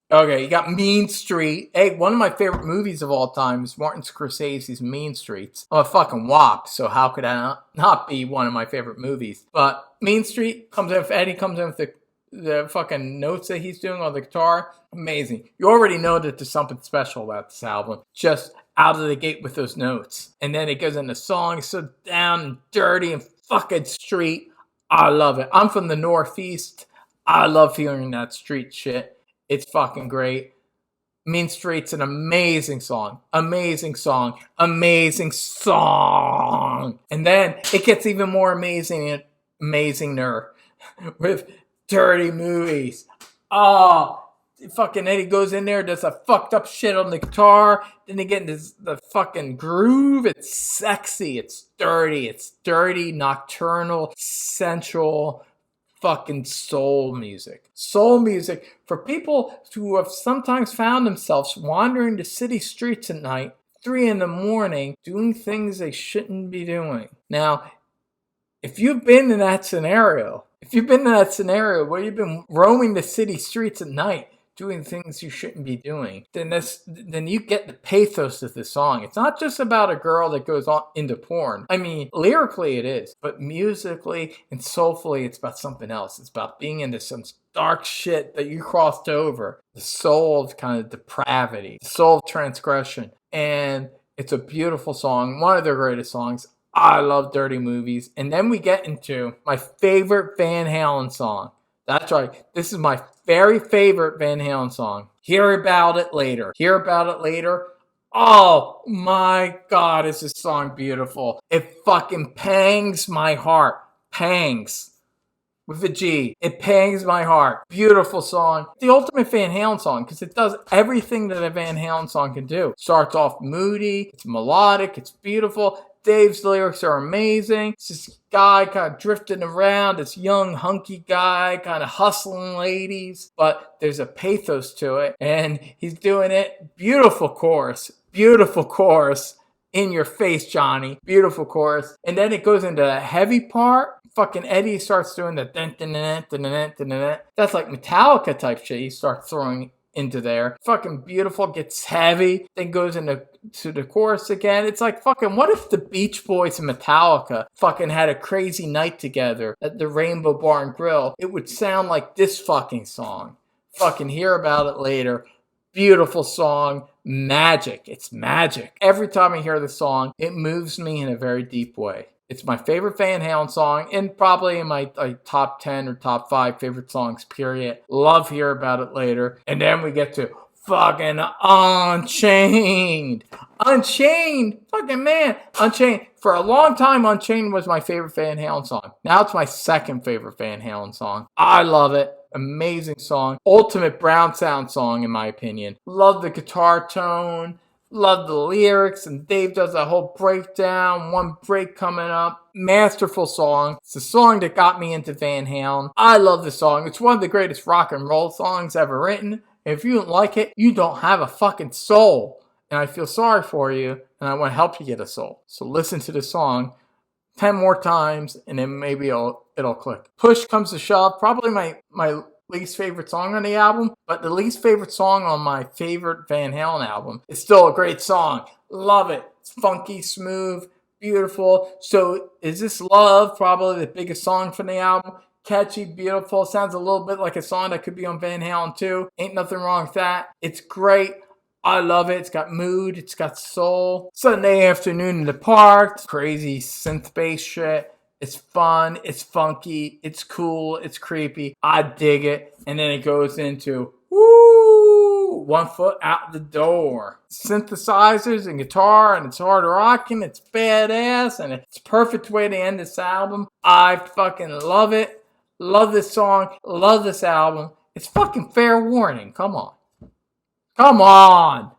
Okay, you got Mean Street. Hey, one of my favorite movies of all time is Martin Scorsese's Mean Streets. I'm a fucking wop, so how could that not be one of my favorite movies? But Mean Street comes in, Eddie comes in with the fucking notes that he's doing on the guitar. Amazing. You already know that there's something special about this album. Just out of the gate with those notes. And then it goes into songs so down and dirty and fucking street. I love it. I'm from the Northeast. I love hearing that street shit. It's fucking great. Mean Street's an amazing song. Amazing song. Amazing song. And then it gets even more amazinger with Dirty Movies. Oh, fucking Eddie goes in there, does a fucked up shit on the guitar. Then they get into the fucking groove. It's sexy. It's dirty, nocturnal, sensual, fucking soul music. Soul music for people who have sometimes found themselves wandering the city streets at night, 3 a.m, doing things they shouldn't be doing. Now, if you've been in that scenario where you've been roaming the city streets at night, doing things you shouldn't be doing, then you get the pathos of this song. It's not just about a girl that goes on into porn. I mean, lyrically it is, but musically and soulfully it's about something else. It's about being into some dark shit that you crossed over. The soul of kind of depravity, the soul of transgression. And it's a beautiful song, one of their greatest songs. I love Dirty Movies. And then we get into my favorite Van Halen song. That's right. This is my very favorite Van Halen song. Hear About It Later. Hear About It Later. Oh my God, is this song beautiful. It fucking pangs my heart. Pangs. With a G. It pangs my heart. Beautiful song. The ultimate Van Halen song because it does everything that a Van Halen song can do. Starts off moody. It's melodic. It's beautiful. Dave's lyrics are amazing. It's this guy kind of drifting around, this young, hunky guy, kind of hustling ladies. But there's a pathos to it, and he's doing it. Beautiful chorus. In your face, Johnny. Beautiful chorus. And then it goes into the heavy part. Fucking Eddie starts doing the dun-dun-dun-dun-dun-dun-dun. That's like Metallica type shit. He starts throwing into there. Fucking beautiful, gets heavy, then goes into the chorus again. It's like fucking, what if the Beach Boys and Metallica fucking had a crazy night together at the Rainbow Bar and Grill? It would sound like this fucking song. Fucking Hear About It Later. Beautiful song. Magic. It's magic. Every time I hear the song, it moves me in a very deep way. It's my favorite Van Halen song and probably in my top 10 or top 5 favorite songs, period. Love Hear About It Later. And then we get to fucking Unchained. Unchained. Fucking man. Unchained. For a long time, Unchained was my favorite Van Halen song. Now it's my second favorite Van Halen song. I love it. Amazing song. Ultimate Brown Sound song, in my opinion. Love the guitar tone. Love the lyrics, and Dave does a whole breakdown, one break coming up. Masterful song. It's the song that got me into Van Halen. I love the song. It's one of the greatest rock and roll songs ever written. If you don't like it, you don't have a fucking soul. And I feel sorry for you, and I want to help you get a soul. So listen to the song 10 more times, and then maybe it'll click. Push Comes to Shove, probably my least favorite song on the album, but the least favorite song on my favorite Van Halen album. It's still a great song. Love it. It's funky, smooth, beautiful. So Is This Love, probably the biggest song from the album. Catchy, beautiful. Sounds a little bit like a song that could be on Van Halen 2. Ain't nothing wrong with that. It's great. I love it. It's got mood. It's got soul. Sunday afternoon in the park. Crazy synth bass shit. It's fun. It's funky. It's cool. It's creepy. I dig it. And then it goes into, woo, 1 foot out the door. Synthesizers and guitar, and it's hard rocking. It's badass, and it's a perfect way to end this album. I fucking love it. Love this song. Love this album. It's fucking Fair Warning. Come on. Come on!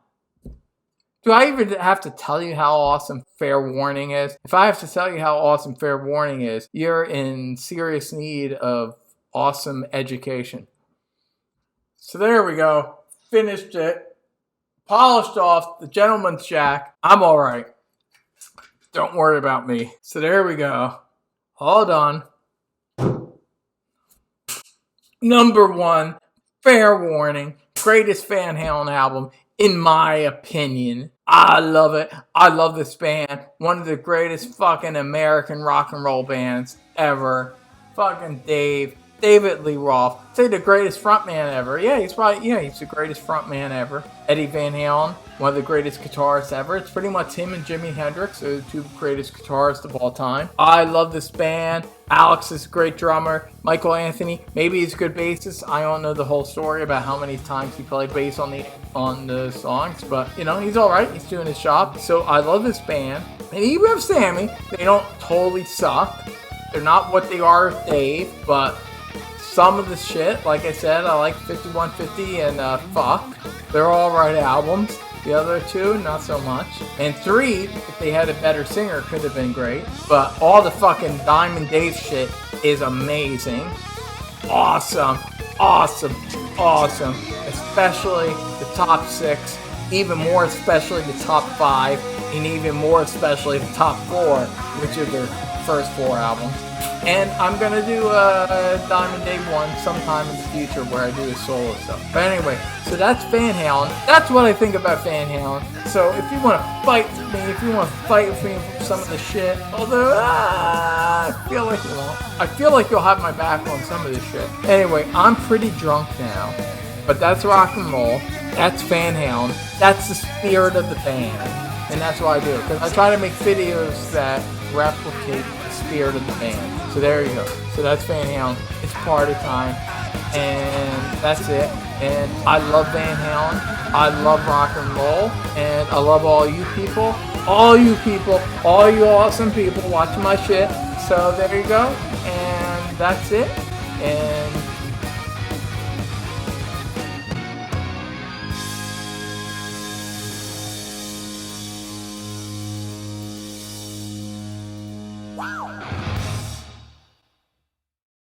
Do I even have to tell you how awesome Fair Warning is? If I have to tell you how awesome Fair Warning is, you're in serious need of awesome education. So there we go. Finished it. Polished off the gentleman's jack. I'm alright. Don't worry about me. So there we go. All done. Number 1, Fair Warning. Greatest Van Halen album, in my opinion. I love it. I love this band. One of the greatest fucking American rock and roll bands ever. Fucking David Lee Roth. Say the greatest frontman ever. He's the greatest frontman ever. Eddie Van Halen, one of the greatest guitarists ever. It's pretty much him and Jimi Hendrix are the 2 greatest guitarists of all time. I love this band. Alex is a great drummer. Michael Anthony, maybe he's a good bassist. I don't know the whole story about how many times he played bass on the songs, but he's all right. He's doing his job. So I love this band. And even with Sammy, they don't totally suck. They're not what they are with Dave, but some of the shit, like I said, I like 5150 and Fuck. They're all right albums. The other 2, not so much. And 3, if they had a better singer, could have been great. But all the fucking Diamond Dave shit is amazing. Awesome. Awesome. Awesome. Especially the top 6. Even more especially the top 5. And even more especially the top 4, which are their first 4 albums. And I'm going to do a Diamond Dave one sometime in the future where I do a solo stuff. But anyway, so that's Van Halen. That's what I think about Van Halen. So if you want to fight with me, if you want to fight with me for some of the shit, although I feel like you won't. I feel like you'll have my back on some of this shit. Anyway, I'm pretty drunk now. But that's rock and roll. That's Van Halen. That's the spirit of the band. And that's what I do. Because I try to make videos that replicate the spirit of the band. So there you go. So that's Van Halen. It's party time. And that's it. And I love Van Halen. I love rock and roll. And I love all you people. All you people. All you awesome people watching my shit. So there you go. And that's it. And wow.